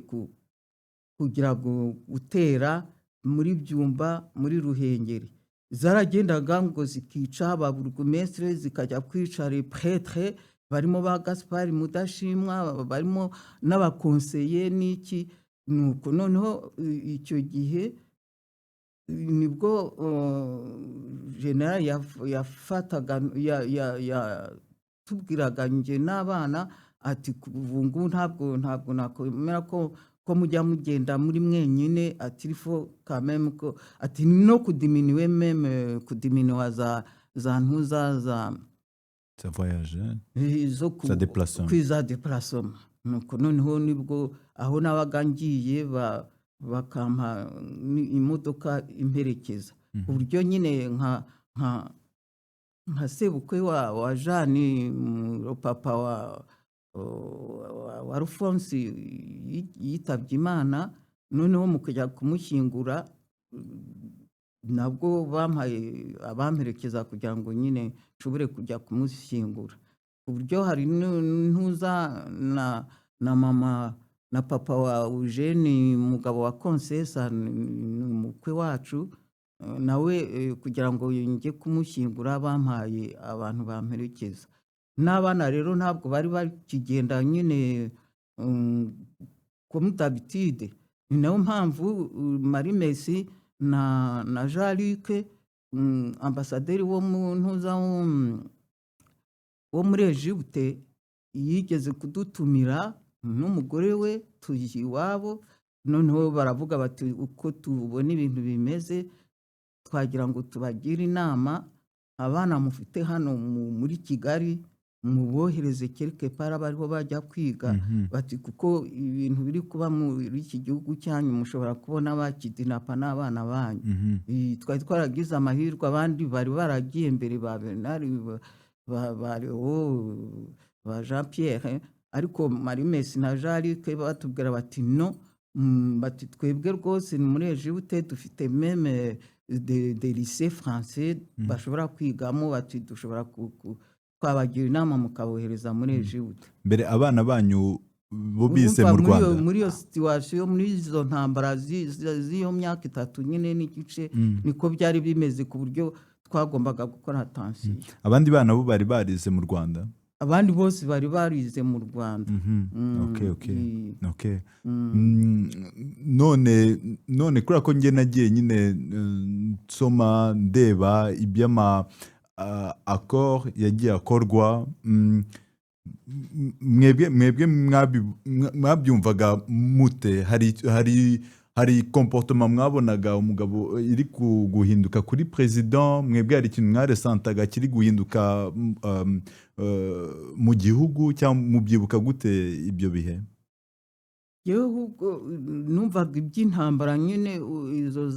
kugira gutera muri Byumba, muri Ruhengeri, zaragendaga ngo zikica ba burugumestre, zikajya kwica les prêtres, barimo ba Gaspard Mudashimwa, barimo n'abakonseye n'iki. Nuko noneho icyo gihe nibwo general yafataga tubwiraga nje n'abana ati kubungu ntabwo nakomera ko mujya mugenda muri mwenyine, ati rifo quand même ko ati no kudiminuer même kudiminuer za ntuza za voyage zo kwiza déplacement. Nuko noneho nibwo aho nabaga ngiye bakampa imodoka imperekeza, uburyo nyine nka sebukwe wa Jeanne, papa wa Alphonse yitabye Imana. Noneho mu kujya kumushyingura nabwo bampaye abamperekeza kugira ngo nyine nshobore kujya kumushyingura. Uburyo hari ntuza na mama na papa wa Eugene, umugabo wa Konsesa, umukwe wacu, nawe kugira ngo njye kumushyingura bampaye abantu bamperekeza. N'abana rero ntabwo bari bakigenda nyine comme d'habitude. Ni nayo mpamvu Marie Messi na Jean-Luc, ambasaderi wo mu ntuza wo muri Egypte, yigeze kudutumira n'umugore we tujya iwabo. Noneho baravuga bati uko tubona ibintu bimeze, twagira ngo tubagire inama, abana mufite hano muri Kigali mubohereze quelque part bariho bajya kwiga. Bati kuko ibintu biri kuba muri iki gihugu cyanyu mushobora kubona bakidinapa n'abana banyu. Twari twaragize amahirwe, abandi bari baragiye mbere, ba Bernard, ba Jean Pierre, ariko Marie Messi na Jean-Luc batubwira bati no, bati twebwe rwose muri Egypte dufite même des lycées français bashobora kwigamo, bati dushobora twabagira inama mukabohereza muri Egypte. Mbere abana banyu bo bize mu Rwanda muri iyo situation, muri izo ntambara z'iyo myaka 3 nyine n'igice, niko byari bimeze ku buryo twagombaga gukora attention. Abandi bana bo bari barize mu Rwanda? Abandi bose bari barize mu Rwanda. Okay. None kuri ko nge nagiye nyine nsoma ndeba iby'ama accord yagiye akorwa, mwebwe mwabyumvaga mute? Hari comportement mwabonaga umugabo iri guhinduka kuri president? Mwebwe hari ikintu mwaresantaga kiri guhinduka mu gihugu, cyangwa mubyibuka gute ibyo bihe? yewe ahubwo numvaga iby'intambara nyine izo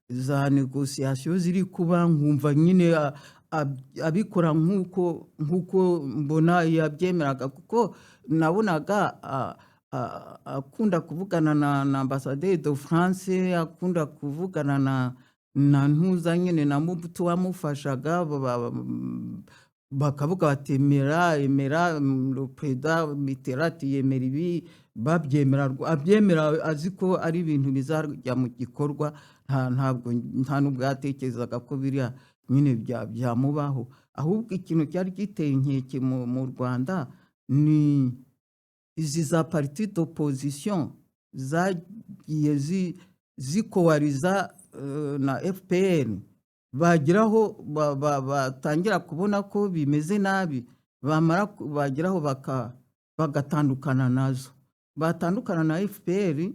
za negosiyasiyo ziri kuba, nkumva nyine abikora nk'uko mbona yabyemeraga, kuko nabonaga akunda kuvugana na ambasaderi de France, akunda kuvugana na ntuza nyine na Mobutu wamufashaga, bakavuga batemera perezida Mitterrand yemera ibi, abyemera azi ko ari ibintu bizajya mu gikorwa, nta nubwo yatekerezaga ko biriya nyine byamubaho. Ahubwo ikintu cyari giteye inkeke mu Rwanda ni izi za parti d'opposition zagiye zikowariza na FPR, bageraho batangira kubona ko bimeze nabi, bageraho bagatandukana nazo, batandukana na FPR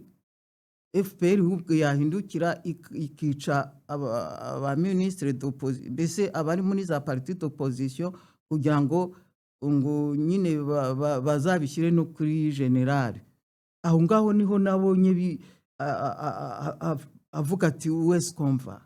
ahubwo yahindukira ikica aba ministre d'opposition, mbese abari muri za parti d'opposition, kugira ngo nyine bazabishyire no kuri general. Aho ngaho niho nabonye avuga ati wese komva.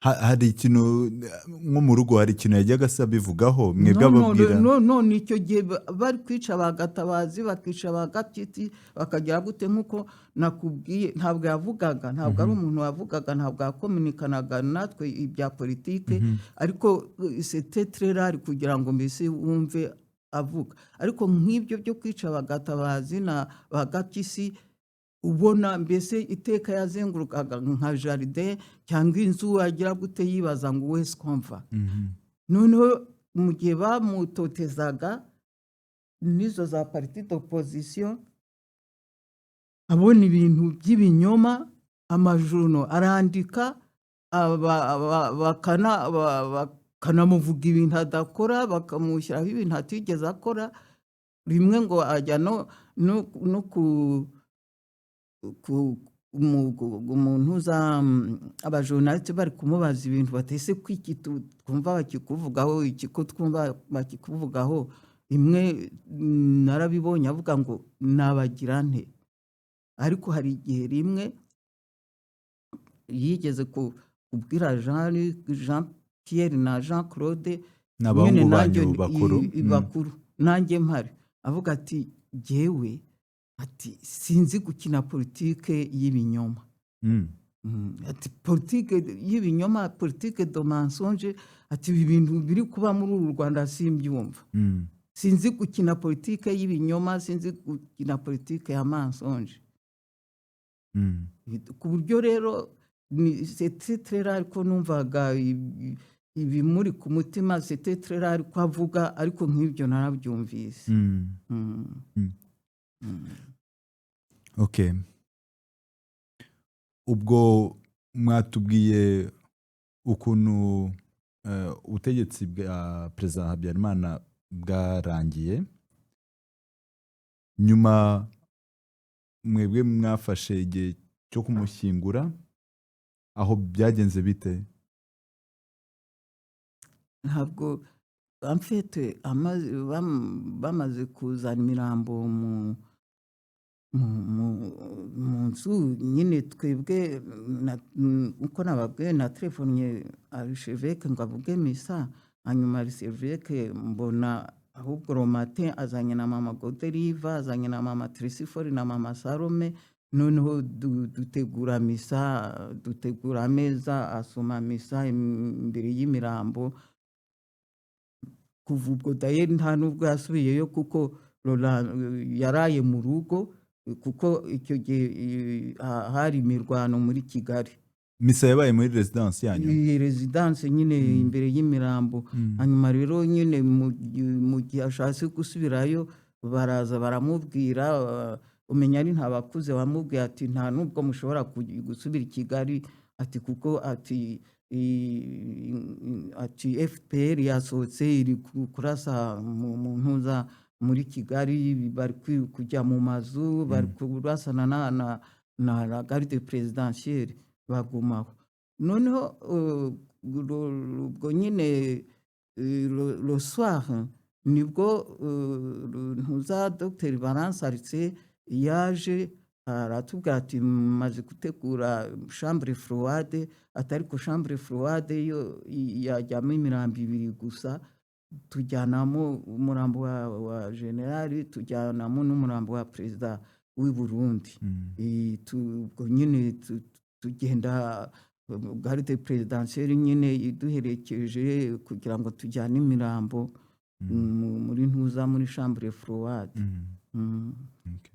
Hari ikintu nko mu rugo, hari ikintu yajyaga asa bivugaho mwebwe ababwira? none icyo gihe bari kwica ba Gatabazi, bakica ba Gatiti, bakagera gute nk'uko nakubwiye, ntabwo yavugaga, ntabwo ari umuntu wavugaga, ntabwo yakomunikanaga natwe ibya politike, ariko c'était très rare kugira ngo mbese wumve avuga. Ariko nk'ibyo byo kwica ba Gatabazi na ba Gatisi, ubona mbese iteka yazengurukaga nka jardin cyangwa inzu, agira gute yibaza ngo wese komva. Noneho mu gihe bamutotezaga n'izo za parti d'opposition, abona ibintu by'ibinyoma, amajourno arandika, bakanamuvuga ibintu adakora, bakamushyiraho ibintu atigeze akora. Rimwe ngo ajya no umuntu abajournaliste bari kumubaza ibintu, batese kwiki twumva bakikuvugaho, ko twumva bakikuvugaho. Imwe narabibonye avuga ngo nabagira nte, ariko hari igihe rimwe yigeze kubwira Jean Pierre na Jean Claude, n'abahungu banyu bakuru nanjye mpari, avuga ati jyewe ati sinzi gukina politike y'ibinyoma. Ati politike y'ibinyoma, politike de mensonge, ati ibi bintu biri kuba muri uru Rwanda simbyumva. Sinzi gukina politike y'ibinyoma, sinzi gukina politike ya mensonge. Ku buryo rero c'était très rare ko numvaga ibimuri ku mutima, c'était très rare ko avuga, ariko nk'ibyo narabyumvise. Okay. Ubwo mwatubwiye ukuntu ubutegetsi bwa Perezida Habyarimana bwarangiye, nyuma mwebwe mwafashe igihe cyo kumushyingura, aho byagenze bite? Ntabwo amfete bamaze kuzana imirambo mu nzu nyine, twebwe uko nababwiye na telefone archevêque ngo avuge misa, hanyuma archevêque mbona ahubwo Romatin azanye na mama Goderiva, azanye na mama Trisifori na mama Salome, noneho dutegura misa, dutegura ameza, asoma misa imbere y'imirambo. Kuva ubwo dayeri nta nubwo yasubiyeyo, kuko yaraye mu rugo, kuko icyo gihe hari imirwano muri Kigali. Misa yabaye muri residence yanyu? Iyi residence nyine imbere y'imirambo. Hanyuma rero nyine mu gihe ashatse gusubirayo, baraza baramubwira, umenya ari nta bakuze, bamubwiye ati nta nubwo mushobora gusubira i Kigali, ati kuko ati ati FPR yasohotse iri kurasa mu ntuza muri Kigali, bari kujya mu mazu, bari kurasana na garde présidentielle bagumaho. Noneho ubwo nyine le soir nibwo ntuza Dr Baransaritse yaje aratubwira ati maze gutegura chambre froide, atari ko chambre froide yo yajyamo imirambo 2 gusa, tujyanamo umurambo wa generali, tujyanamo n'umurambo wa perezida w'i Burundi. Ubwo nyine tugenda garde présidentielle nyine iduherekeje kugira ngo tujyane imirambo muri ntuza muri chambre froide.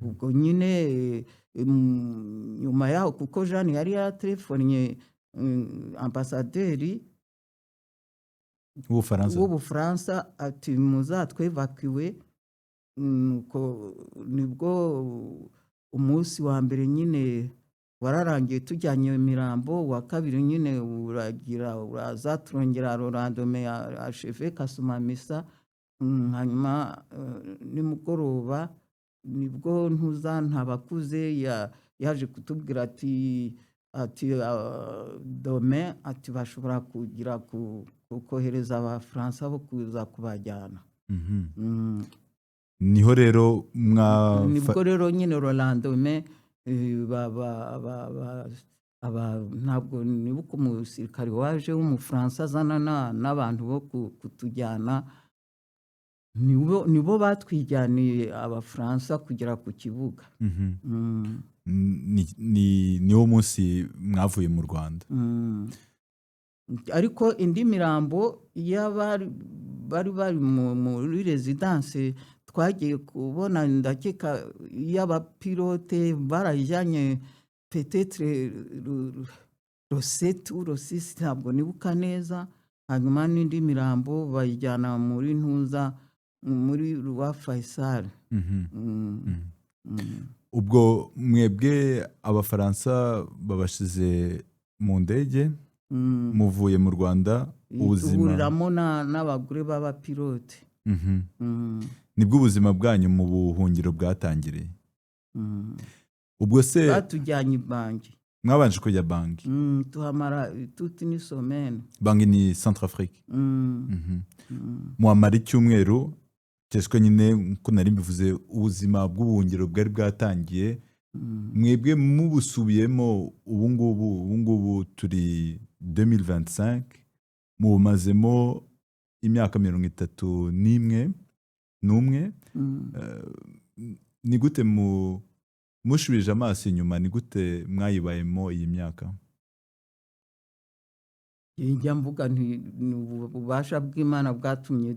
Ubwo nyine nyuma yaho kuko Jeanne yari yatelefonnye ambasaderi w'Ubufaransa ati muzatwevakiwe, nuko nibwo umunsi wa mbere nyine wararangiye tujyanye imirambo, wa kabiri nyine uraza turongera rorandome acheve kasoma misa, hanyuma nimugoroba nibwo ntuza Ntabakuze yaje kutubwira ati demain ati bashobora kugira kohereza Abafaransa bo kuza kubajyana. Niho rero nibwo rero nyine rorandome ntabwo nibuka umusirikare waje w'Umufaransa azana n'abantu bo kutujyana, nibo batwijyaniye Abafaransa kugera ku kibuga. niwo munsi mwavuye mu Rwanda. Ariko indi mirambo bari muri residence twagiye kubona, ndakeka y'abapilote barayijyanye peut-être le 7 ou le 6, ntabwo nibuka neza. Hanyuma n'indi mirambo bayijyana muri ntuza muri Roi Faisal. Ubwo mwebwe Abafaransa babashize mu ndege, muvuye mu Rwanda, ubuzima tuhuriramo n'abagore b'abapilote. Nibwo ubuzima bwanyu mu buhungiro bwatangiriye. Ubwo se batujyanye Bangi. Mwabanje kujya Bangi? Tuhamara toute une semaine. Bangi ni Centrafrique. Muhamara icyumweru. Cyeswe nyine ko nari mbivuze, ubuzima bw'ubuhungiro bwari bwatangiye. Mwebwe mubusubiyemo ubu ngubu turi 2025, mubumazemo imyaka 31 n'umwe. Ni gute mushubije amaso inyuma, ni gute mwayibayemo iyi myaka? Njya mvuga nti ububasha bw'Imana bwatumye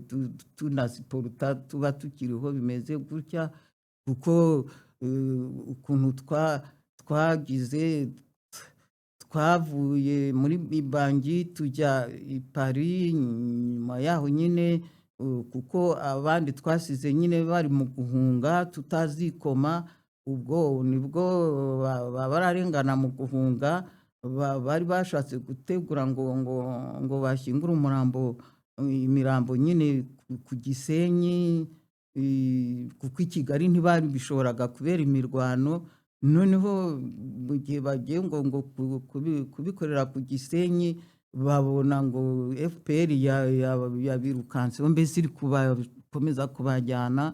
tunasiporuta tuba tukiriho bimeze gutya, kuko ukuntu twagize twavuye muri Bangi tujya i Paris, nyuma yaho nyine kuko abandi twasize nyine bari mu guhunga tutazikoma, ubwo nibwo bararengana mu guhunga, bari bashatse gutegura ngo bashyingure imirambo nyine ku Gisenyi, kuko i Kigali ntibari bishoboraga kubera imirwano. Noneho mu gihe bagiye ngo kubikorera ku Gisenyi, babona ngo FPR yabirukanseho, mbese iri kubakomeza kubajyana,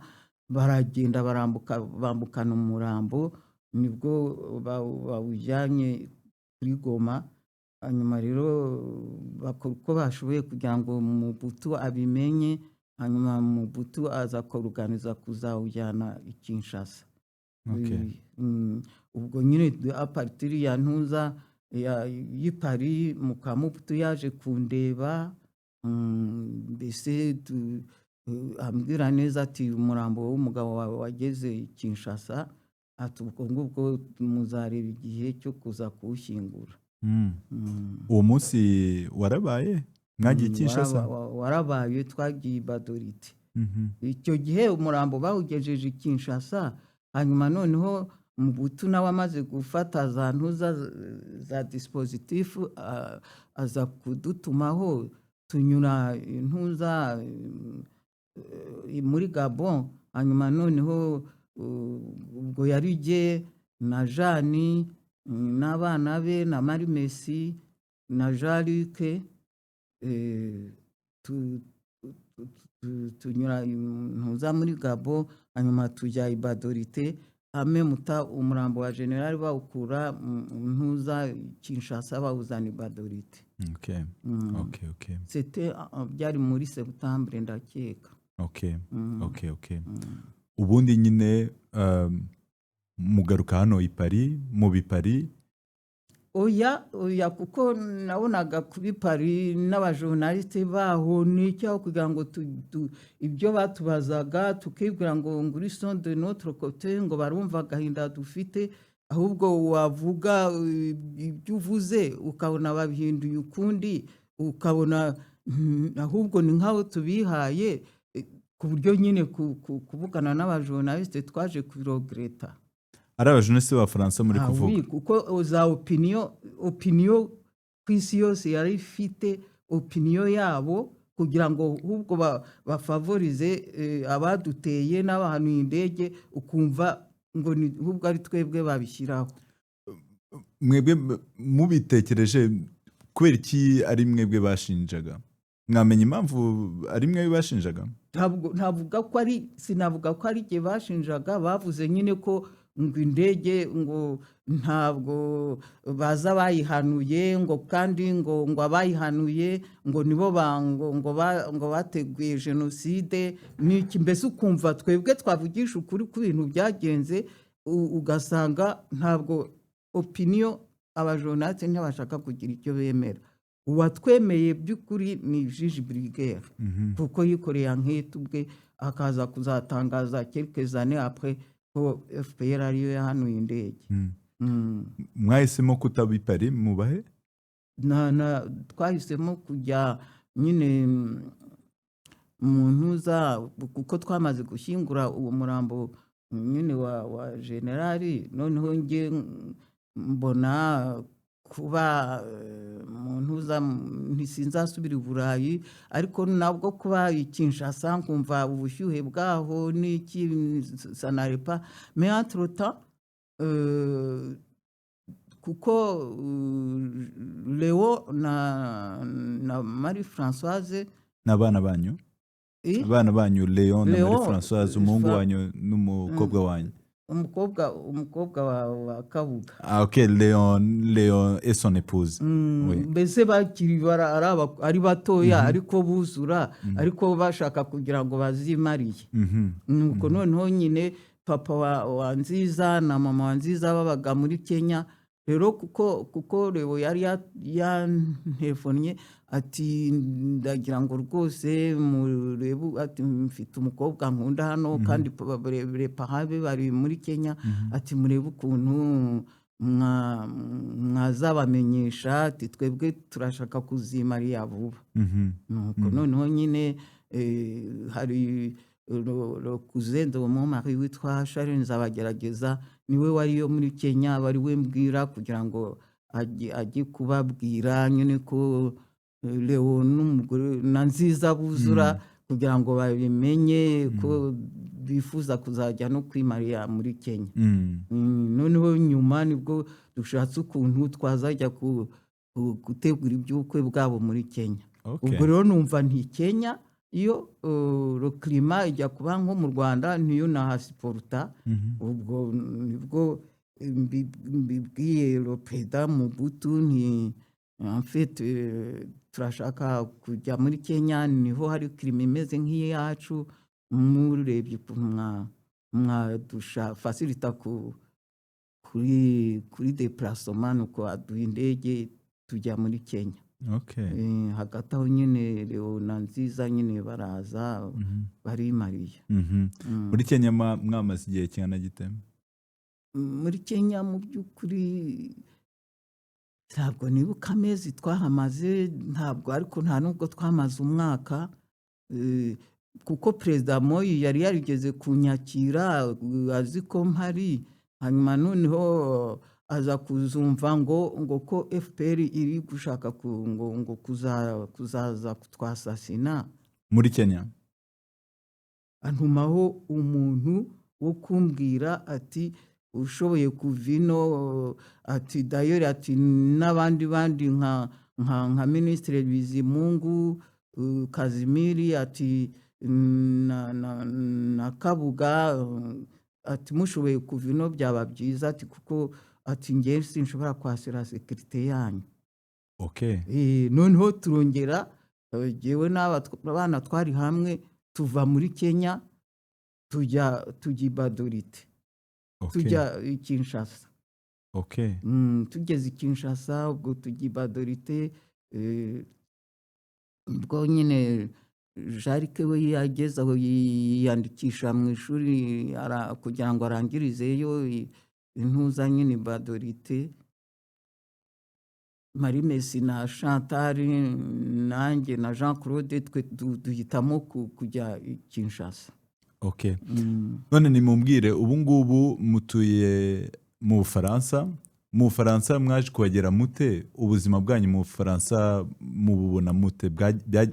baragenda bambukana umurambo, nibwo bawujyanye kuri Goma. Hanyuma rero bakora uko bashoboye kugira ngo Mobutu abimenye, hanyuma Mobutu aza kuruganiza kuzawujyana i Kinshasa. Ubwo nyine a partir ya ntuza y'i Paris, Mobutu yaje kundeba, mbese ambwira neza ati umurambo w'umugabo wawe wageze i Kinshasa, ati ubwo ngubwo muzareba igihe cyo kuza kuwushyingura. Uwo munsi warabaye? Mwagiye Kinshasa? Warabaye, twagiye Badorite. Icyo gihe umurambo bawugejeje i Kinshasa, hanyuma noneho Mobutu nawe amaze gufata za ntuza za dispositifu aza kudutumaho tunyura intuza muri Gabon, hanyuma noneho ubwo yari jye na Jani n'abana be na Marie Messi na Jean Luc, tunyura intuza muri Gabon, hanyuma tujya i Badorite hame muta umurambo wa generali bawukura ntuza Kinshasa bawuzana i Badorite. Okay. Okay, okay. C'était byari muri septembre ndakeka. Okay. Okay, okay. Ubundi nyine mugaruka hano i Paris, mu Paris? Oya kuko nabonaga kuri Paris n'abajournaliste baho n'icyo kugira ngo ibyo batubazaga tukibwira ngo nguri son de notre côté, ngo barumva gahinda dufite, ahubwo wavuga ibyo uvuze ukabona babihinduye ukundi, ukabona ahubwo ni nkaho tubihaye, ku buryo nyine kuvugana n'abajournaliste twaje kubiregreta. Ari abajournaliste b'Abafaransa muri kuvuga? Kuko za opinion ku isi yose yari ifite opinion yabo, kugira ngo ahubwo bafavorize abaduteye n'abahanuye indege, ukumva ngo ahubwo ari twebwe babishyiraho. Mwebwe mubitekereje kubera iki ari mwebwe bashinjaga? Mwamenye impamvu ari mwebwe bashinjaga? Sinavuga ko ari jye bashinjaga, bavuze nyine ko ngo indege ngo ntabwo baza bayihanuye, ngo kandi ngo abayihanuye ngo nibo ngo bateguye jenoside n'iki. Mbese ukumva twebwe twavugisha ukuri ku bintu byagenze, ugasanga ntabwo opinion abajournaliste ntibashaka kugira icyo bemera. Uwatwemeye by'ukuri ni Juge Bruguière, kuko yikoreye ankete ubwe akaza kuzatangaza quelques années après ko FPR ariyo yahanuye indege. Mwahisemo kutaba i Paris mubahe? Twahisemo kujya nyine mu ntuza, kuko twamaze gushyingura uwo murambo nyine wa generali, noneho nge mbona kuba mu ntuza ntisinzasubira i Burayi, ariko nabwo kuba i Kinshasa nkumva ubushyuhe bwaho n'iki sanarepa. Mais entre temps kuko Leo na Marie Françoise n'abana banyu, abana banyu Leon na Marie Françoise, umuhungu wanyu n'umukobwa wanyu? umukobwa wa Kabuga. Okay, Léon et son épouse. Mbese bakiri ari batoya, ariko buzura, ariko bashaka kugira ngo bazimariye. Nuko noneho nyine papa wa Nziza na mama wa Nziza babaga muri Kenya. Rero kuko Leo yari yantelefonnye ati ndagira ngo rwose murebe, ati mfite umukobwa nkunda hano kandi pahabe bari muri Kenya, ati murebe ukuntu mwazabamenyesha, ati twebwe turashaka kuzimariya vuba. Nuko noneho nyine hari Kuzende wo mu mari witwa Charles Nzabagerageza, niwe wariyo muri Kenya, bari we mbwira kugira ngo ajye kubabwira nyine ko Leo n'umugore na Nziza buzura, kugira ngo babimenye ko bifuza kuzajya no kwimariya muri Kenya. Noneho nyuma nibwo dushatse ukuntu twazajya gutegura iby'ubukwe bwabo muri Kenya. Ubwo rero numva nti Kenya iyo climat ijya kuba nko mu Rwanda niyo nahasiporuta. Ubwo nibwo mbibwiye le président Mobutu nti en fait turashaka kujya muri Kenya, niho hari climat imeze nk'iyacu, murebye ukuntu mwadusha facilita kuri déplacement, nuko aduha indege tujya muri Kenya. Okay. Hagati aho nyine Leo na Nziza nyine baraza barimariye. Muri Kenya mwamaze igihe kingana gite? Muri Kenya mu by'ukuri ntabwo nibuka amezi twahamaze, ntabwo, ariko nta nubwo twamaze umwaka, kuko Perezida Moi yari yarigeze kunyakira azi ko mpari, hanyuma noneho aza kuzumva ngo ko FPR iri gushaka ngo kuzaza kutwasasina muri Kenya. antumaho umuntu wo kumbwira ati ushoboye kuva ino ati dayori ati n'abandi bandi nka Ministre Bizimungu Kazimiri ati na Kabuga ati mushoboye kuva ino byaba byiza ati kuko ati ngiye sinshobora kwasira sekirite yanyu. Okay. Noneho turongera jewe n'abana twari hamwe tuva muri Kenya tujya Badorite. Okay. Tujya i Kinshasa. Okay. Tugeze i Kinshasa ubwo tujya Badorite ubwo nyine Jarike we yageze aho yiyandikisha mu ishuri kugira ngo arangirizeyo intuza nyine Badorite. Marie Messi na Chantal nanjye na Jean Claude twe duhitamo kujya i Kinshasa. Okay. None nimumbwire ubu ngubu mutuye mu Bufaransa. Mu Bufaransa mwaje kuhagera mute? Ubuzima bwanyu mu Bufaransa mububona mute?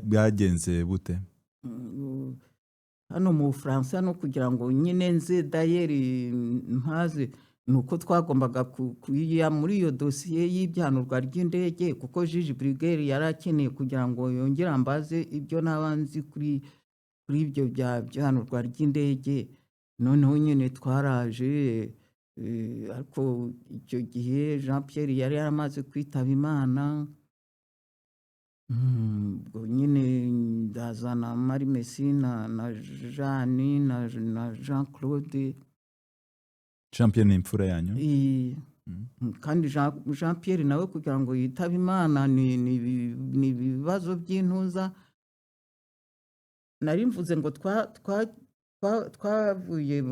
Byagenze bute? Hano mu Bufaransa no kugira ngo nyine nze dayeri mpaze nuko twagombaga kuya muri iyo dosiye y'ibyanurwa ry'indege kuko Juge Brigere yarakeneye kugira ngo yongere ambaze ibyo nabanzi kuri ibyo byanurwa ry'indege. Noneho nyine twaraje ariko icyo gihe Jean Pierre yari yaramaze kwitaba Imana. Ubwo nyine ndazana Marie Messi na Jeanne na Jean Claude. Jean Pierre ni imfura yanyu? Kandi Jean Pierre nawe kugira ngo yitabe Imana ni ibibazo by'intuza. Nari mvuze ngo twavuye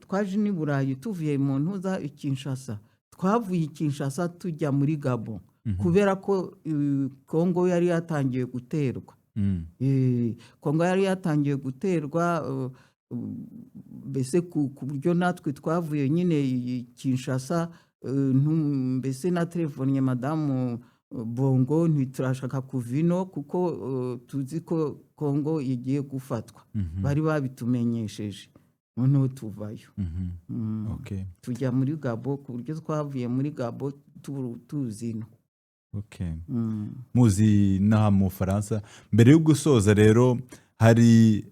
twaje ni Burayi tuvuye mu ntuza i Kinshasa. Twavuye i Kinshasa tujya muri Gabon kubera ko Kongo yari yatangiye guterwa. Kongo yari yatangiye guterwa mbese ku buryo natwe twavuye nyine i Kinshasa mbese na telefone Madamu Bongo ntiturashaka kuva ino kuko tuzi ko Kongo igiye gufatwa. Bari babitumenyesheje. Noneho tuvayo. Okay. Tujya muri Gabo ku buryo twavuye muri Gabo tuzino. Okay. Muzi n'aha mu Faransa. Mbere yo gusoza rero hari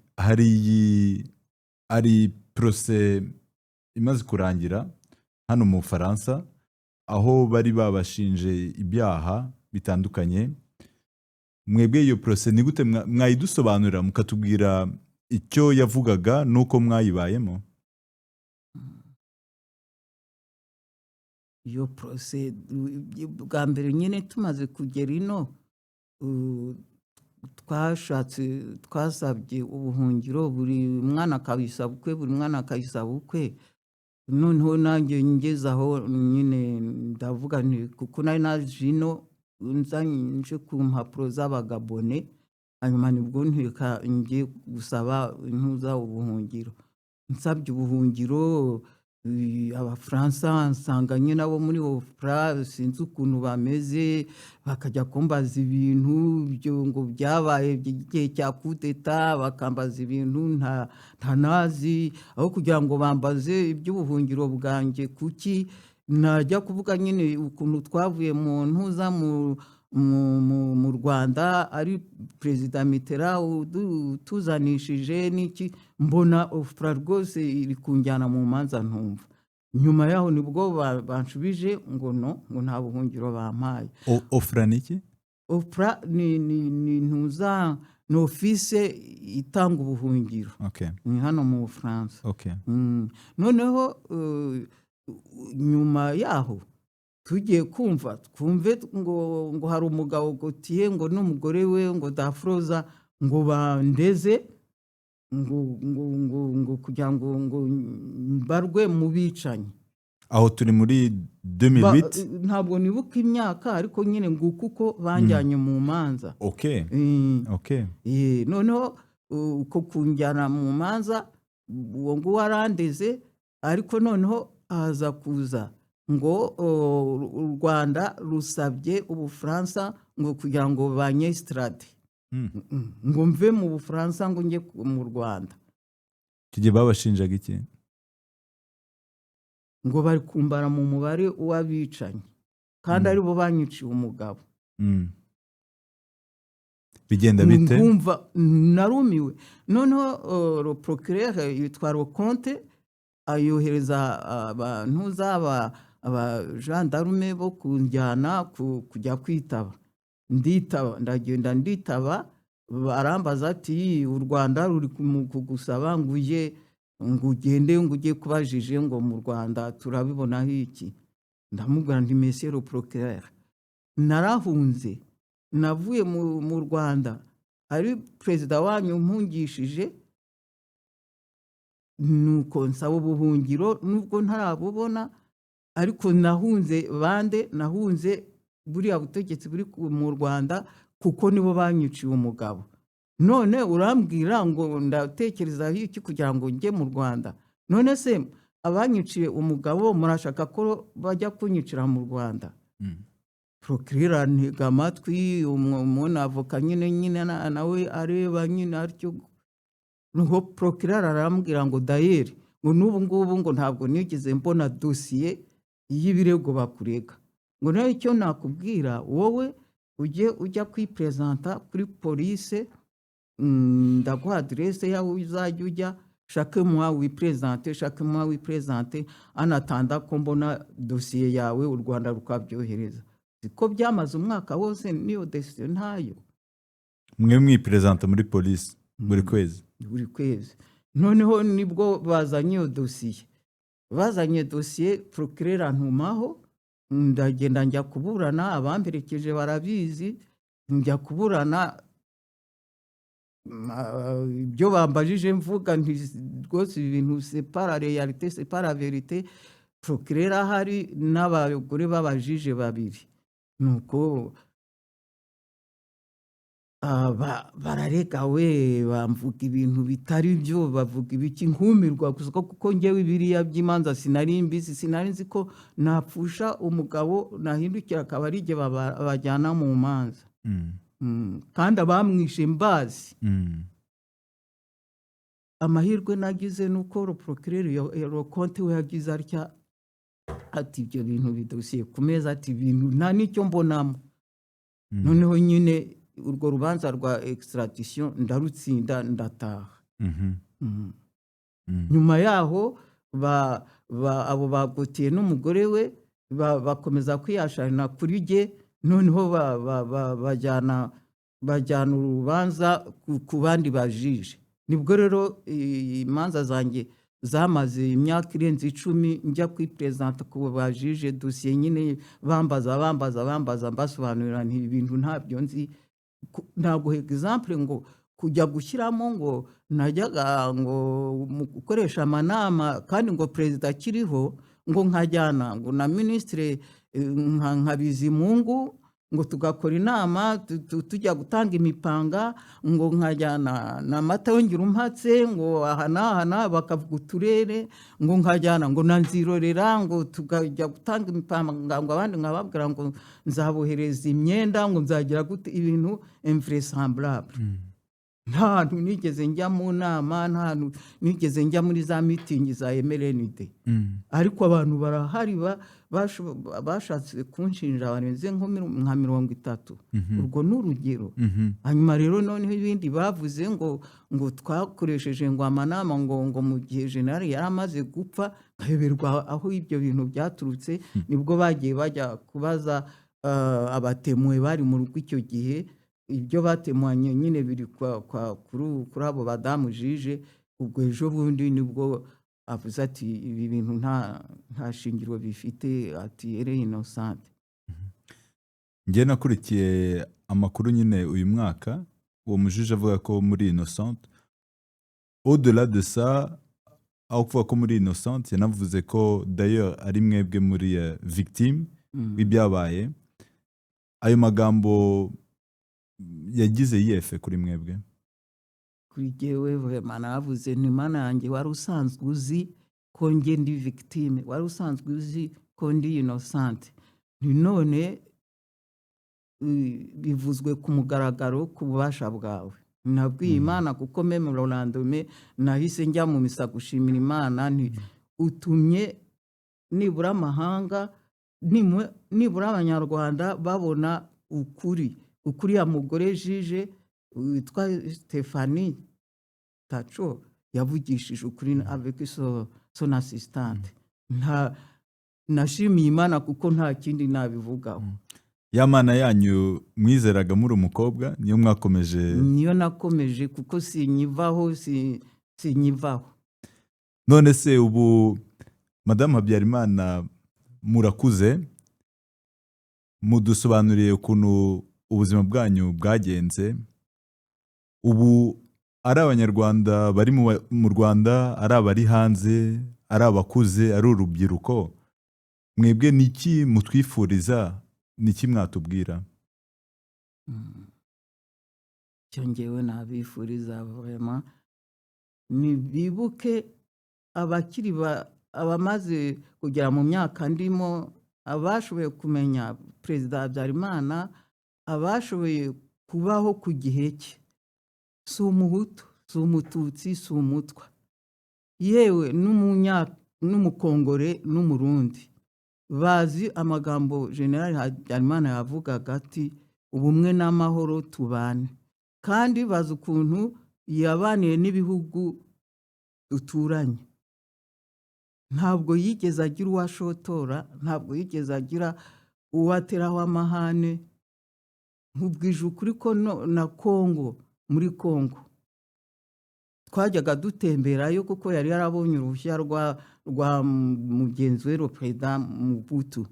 procès imaze kurangira hano mu Faransa aho bari babashinje ibyaha bitandukanye. Mwebwe iyo procès ni gute mwayidusobanurira mukatubwira icyo yavugaga nuko mwayibayemo? Iyo procès bwa mbere nyine tumaze kugera ino twasabye ubuhungiro buri mwana akabisaba ukwe. Noneho nanjye ngeze aho nyine ndavuga nti kuko nari naje ino nje ku mpapuro z'abagabone hanyuma nibwo nteka ngiye gusaba intuza ubuhungiro. Nsabye ubuhungiro Abafaransa nsanganye nabo muri Ofra sinzi ukuntu bameze bakajya kumbaza ibintu byo ngo byabaye igihe cya kudeta bakambaza ibintu ntanazi aho kugira ngo bambaze iby'ubuhungiro bwanjye kuki najya kuvuga nyine ukuntu twavuye mu ntuza mu Rwanda ari Perezida Mitterrand tuzanishije n'iki mbona Ofra rwose iri kunjyana mu manza ntumva. Nyuma yaho nibwo banshubije ngo nta buhungiro bampaye. Ofra niki? Ofra ni ntuza ni office itanga ubuhungiro. Okay. Ni hano mu France. Okay. Noneho nyuma yaho tugiye twumve ngo hari umugabo Gautier ngo n'umugore we ngo Dafroza ngo bandeze ngo kugira ngo mbarwe mu bicanyi. Aho turi muri 2008? Ntabwo nibuka imyaka ariko nyine nguko uko banjyanye mu manza. Okay. Okay. Noneho uko kunjyana mu manza uwo ngo warandeze ariko noneho haza kuza ngo u Rwanda rusabye Ubufaransa ngo kugira ngo banyesitarade ngo mve mu Bufaransa ngo njye mu Rwanda. Kigiye babashinjaga iki? Ngo bari kumbara mu mubare w'abicanyi kandi ari bo banyiciye umugabo. Bigenda bite? Ngumva narumiwe. Noneho le procureur yitwa Leconte ayohereza abantu abajandarume bo kunjyana kujya kwitaba. Ndagenda nditaba, barambaza ati u Rwanda ruri kugusaba ngo ugende ngo ujye kubajije ngo mu Rwanda turabibonaho iki. Ndamubwira nti monsieur le procureur, narahunze navuye mu Rwanda ari perezida wanyu mpungishije, nuko nsaba ubuhungiro nubwo ntarabubona, ariko nahunze bande, nahunze buriya butegetsi buri mu Rwanda kuko nibo banyiciye umugabo. None urambwira ngo ndatekereza iki kugira ngo njye mu Rwanda? None se abanyiciye umugabo murashaka ko bajya kunyicira mu Rwanda? Procureur antega amatwi, umuntu avoka nyine nawe areba nyine atyo. Nuko procureur arambwira ngo d'ailleurs ngo n'ubu ngubu ngo ntabwo nigeze mbona dosiye y'ibirego bakurega. Ngo nayo icyo nakubwira wowe ujya kwipresenta kuri police, ndaguha adresse yawe uzajya ujya, chaque mois wipresente anatanda ko mbona dosiye yawe u Rwanda rukabyohereza. Siko byamaze umwaka wose niyo dosiye ntayo. Mwe mwipresenta muri police buri kwezi? Noneho nibwo bazanye iyo dosiye. Bazanye dosiye, procureur antumaho, ndagenda njya kuburana, abamperekeje barabizi, njya kuburana. Ibyo bambajije mvuga nti rwose ibintu c'est pas la réalité, c'est pas la vérité. Procureur ahari n'abagore babajije babiri, nuko bararega we, bamvuga ibintu bitari byo, bavuga ibiki nkumirwa gusa kuko njyewe biriya by'imanza sinari mbizi, sinari nzi ko napfusha umugabo nahindukira akaba ari jye bajyana mu manza. Kandi abamwishe mbazi. Amahirwe nagize nuko le procureur Leconte we yagize atya ati ibyo bintu bidosiye ku meza, ati ibintu nta n'icyo mbonamo. Noneho nyine urwo rubanza rwa extradition ndarutsinda ndataha. Nyuma yaho abo bagotiye n'umugore we bakomeza kwiyasharina kuri jye. Noneho bajyana urubanza ku bandi bajije. Nibwo rero imanza zanjye zamaze imyaka irenze 10 njya kwipresenta ku bajije dosiye nyine bambaza mbasobanurira nti ibintu ntabyo nzi. Ntabwo exemple ngo kujya gushyiramo ngo najyaga ngo gukoresha amanama kandi ngo perezida akiriho, ngo nkajyana ngo na ministre nka Bizimungu ngo tugakora inama tujya gutanga imipanga, ngo nkajyana na Mata yongera umpatse ngo aha bakavuga uturere, ngo nkajyana ngo nanzirorera ngo tugajya gutanga imipanga, ngo abandi nkababwira ngo nzabohereza imyenda, ngo nzagira gute, ibintu invraisemblable. Nta hantu nigeze njya mu nama, nta hantu nigeze njya muri za meeting za MRND. Ariko abantu barahari bashatse kunshinja barenze nka 30. Urwo n'urugero. Hanyuma rero noneho ibindi bavuze ngo twakoresheje ngo amanama ngo mu gihe general yari amaze gupfa, kayoberwa aho ibyo bintu byaturutse. Nibwo bagiye bajya kubaza abatemwe bari mu rugo icyo gihe, ibyo batemwanye nyine biri kuri abo badamu jije. Ubwo ejo bundi nibwo avuze ati ibi bintu nta shingiro bifite, ati ere innocente. Njye nakurikiye amakuru nyine uyu mwaka, uwo mujije avuga ko muri innocente. Au-delà de ça, aho kuvuga ko muri innocente, yanavuze ko d'ailleurs ari mwebwe muri victime w'ibyabaye. Ayo magambo yagize yefe kuri mwebwe? Kuri jyewe vraiment navuze nti mana yanjye wari usanzwe uzi ko njye ndi victime, wari usanzwe uzi ko ndi innocent. None bivuzwe ku mugaragaro ku bubasha bwawe. Nabwiye Imana kuko meme Rolandome nahise njya mu misa gushimira Imana, nti utumye nibura amahanga, nibura abanyarwanda babona ukuri ya mugore jije witwa Stephanie Tacho yavugishije ukuri avec son assistante. Nashimiye Imana kuko nta kindi nabivugaho. Ya Mana yanyu mwizeraga muri umukobwa niyo mwakomeje? Niyo nakomeje kuko sinyivaho. None se ubu Madame Habyarimana murakuze, mudusobanuriye ukuntu ubuzima bwanyu bwagenze. Ubu ari abanyarwanda bari mu Rwanda, ari abari hanze, ari abakuze, ari urubyiruko, mwebwe niki mutwifuriza, niki mwatubwira? Cyo ngewe nabifuriza vraiment nibibuke abamaze kugera mu myaka ndimo, abashoboye kumenya Perezida Habyarimana, abashoboye kubaho ku gihe cye. Si umuhutu, si umututsi, si umutwa, yewe n'umukongore n'umurundi bazi amagambo General Habyarimana yavugaga ati ubumwe n'amahoro tubane, kandi bazi ukuntu yabaniye n'ibihugu duturanye. Ntabwo yigeze agira uwashotora, ntabwo yigeze agira uwateraho amahane. Nkubwije ukuri ko na Kongo, muri Kongo twajyaga dutemberayo kuko yari yarabonye uruhushya rwa mugenzi we Perezida Mobutu.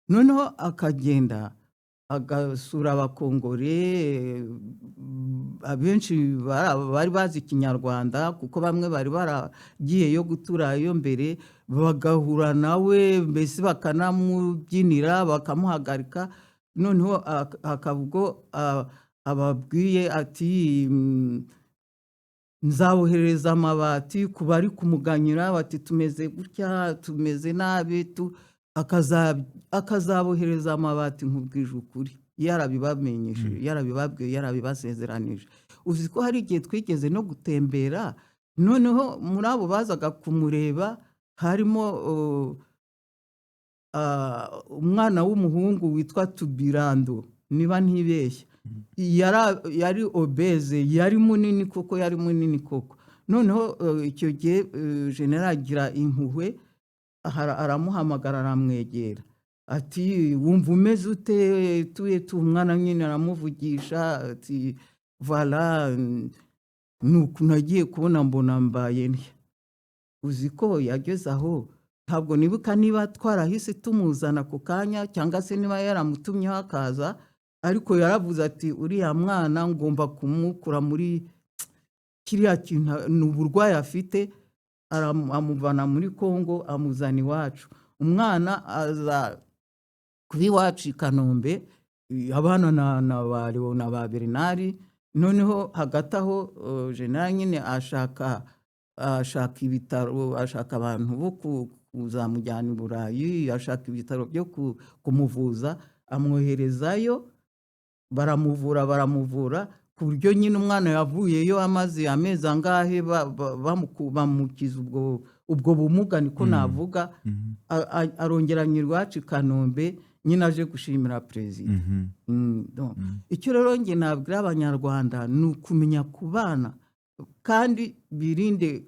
Noneho akagenda agasura abakongore, abenshi bari bazi Ikinyarwanda kuko bamwe bari baragiyeyo guturayo mbere, bagahura nawe mbese bakanamubyinira bakamuhagarika. Noneho akavugo ababwiye ati nzabohereza amabati ku bari kumuganyira, bati tumeze gutya, tumeze nabi, akazabohereza amabati. Nkubwije ukuri yarabibamenyeshe, yarabibabwiye, yarabibasezeranije. Uzi ko hari igihe twigeze no gutembera, noneho muri abo bazaga kumureba harimo umwana w'umuhungu witwa Tubirando, niba ntibeshya. Yari obeze, yari munini koko, yari munini koko. Noneho icyo gihe General agira impuhwe, aramuhamagara, aramwegera ati wumva umeze ute? Tuye umwana nyine aramuvugisha ati voilà, nuko nagiye kubona mbona mbaye ntya. Uzi ko yageze aho, ntabwo nibuka niba twarahise tumuzana ku kanya cyangwa se niba yaramutumyeho akaza, ariko yaravuze ati uriya mwana ngomba kumukura muri kiriya kintu, n'uburwayi afite. Amuvana muri Kongo amuzana iwacu. Umwana aza kuba iwacu i Kanombe, abana na ba Bernard. Noneho hagati aho General nyine ashaka ibitaro, ashaka abantu bo kuzamujyana i Burayi, ashaka ibitaro byo kumuvuza, amwoherezayo. Baramuvura ku buryo nyine umwana yavuyeyo amaze amezi angahe bamukiza ubwo bumuga, niko navuga. Arongeranya iwacu i Kanombe, nyine aje gushimira Perezida. Icyo rero njye nabwira abanyarwanda ni ukumenya kubana, kandi birinde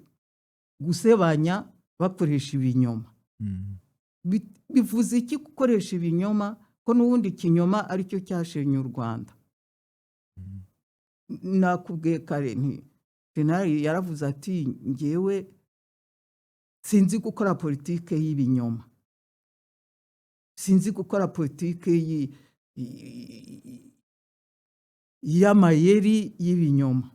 gusebanya bakoresha ibinyoma. Bivuze iki gukoresha ibinyoma? Ko n'ubundi ikinyoma aricyo cyashenye u Rwanda. Nakubwiye kare nti General yaravuze ati ngewe sinzi gukora politike y'ibinyoma, sinzi gukora politike y'amayeri y'ibinyoma.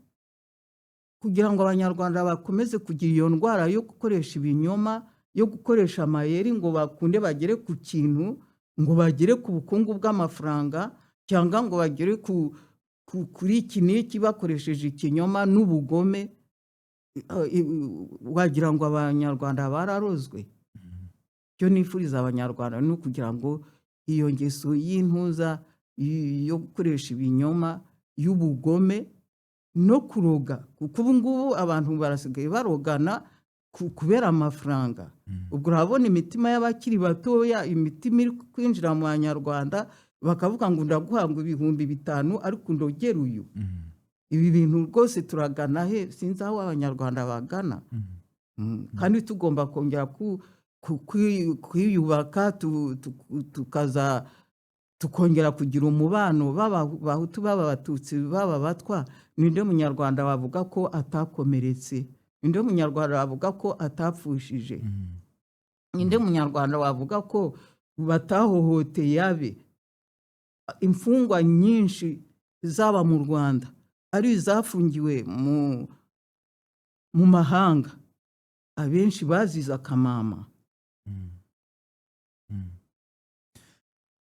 Kugira ngo abanyarwanda bakomeze kugira iyo ndwara yo gukoresha ibinyoma, yo gukoresha amayeri ngo bakunde bagere ku kintu, ngo bagere ku bukungu bw'amafaranga, cyangwa ngo bagere kuri iki n'iki bakoresheje ikinyoma n'ubugome, wagira ngo abanyarwanda bararozwe. Cyo nifuriza abanyarwanda ni ukugira ngo iyo ngeso y'intuza yo gukoresha ibinyoma y'ubugome no kuroga, kuko ubu ngubu abantu barasigaye barogana kubera amafaranga. Ubwo urabona imitima y'abakiri batoya, imitima iri kwinjira mu banyarwanda, bakavuga ngo ndaguha ngo 5,000 ariko ndogera uyu. Ibi bintu rwose turagana he? Sinzi aho abanyarwanda bagana. Kandi tugomba kongera kwiyubaka, tukongera kugira umubano b'abahutu, b'abatutsi, b'abatwa. Ninde munyarwanda wavuga ko atakomeretse? Ninde munyarwanda wavuga ko atapfushije? Ninde munyarwanda wavuga ko batahohoteye abe? Imfungwa nyinshi zaba mu Rwanda ari izafungiwe mu mahanga, abenshi bazize akamama.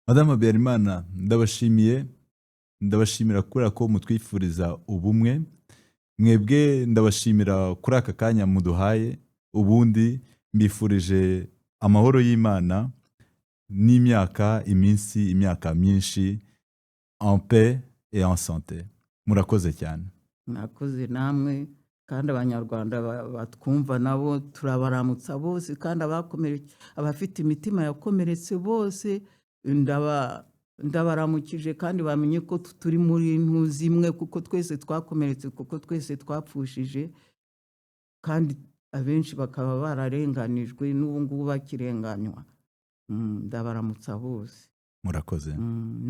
Madame Habyarimana, ndabashimira kubera ko mutwifuriza ubumwe. Mwebwe ndabashimira kuri aka kanya muduhaye. Ubundi mbifurije amahoro y'Imana n'imyaka myinshi en paix et en santé. Murakoze cyane. Murakoze namwe, kandi abanyarwanda batwumva nabo turabaramutsa bose, kandi abafite imitima yakomeretse bose ndabaramukije, kandi bamenye ko turi muri ntuzi imwe, kuko twese twakomeretse, kuko twese twapfushije, kandi abenshi bakaba bararenganijwe n'ubu ngubu bakirenganywa. Ndabaramutsa bose. Murakoze.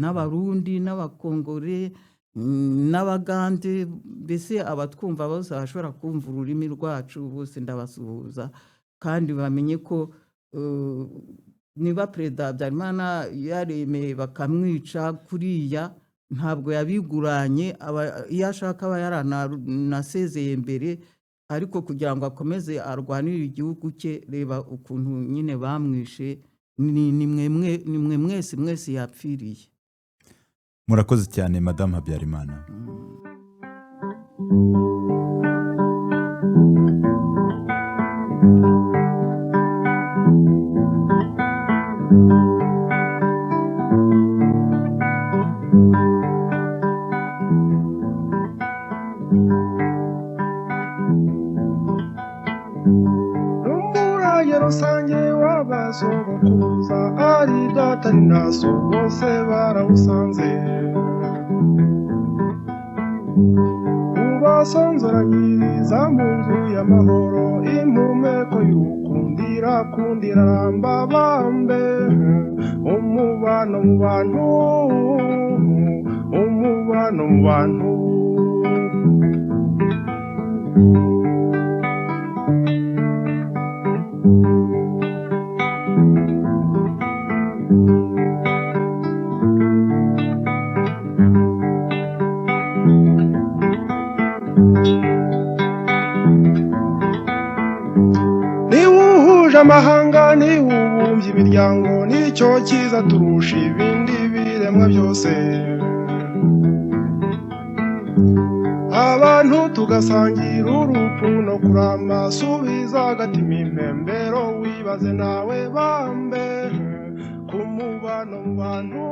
N'Abarundi, n'Abakongore, n'Abagande, mbese abatwumva bose bashobora kumva ururimi rwacu, bose ndabasuhuza, kandi bamenye ko niba Perezida Habyarimana yaremeye bakamwica kuriya, ntabwo yabiguranye. Iyo ashaka aba yaranasezeye mbere, ariko kugira ngo akomeze arwanire igihugu cye, reba ukuntu nyine bamwishe. Ni mwe mwese yapfiriye. Murakoze cyane Madame Habyarimana. Rusange w'abasogokuruza ari data ni naso bose barawusanze. Ubasonzoranyiriza mu nzu y'amahoro, impumeko y'ukundira ramba bambe. Umubano mu bantu. Amahanga ni ubumbye imiryango, nicyo cyiza turusha ibindi biremwa byose. Abantu tugasangira urupfu no kurama, subiza agatima impembero, wibaze nawe bambe. Kumubano mu bantu.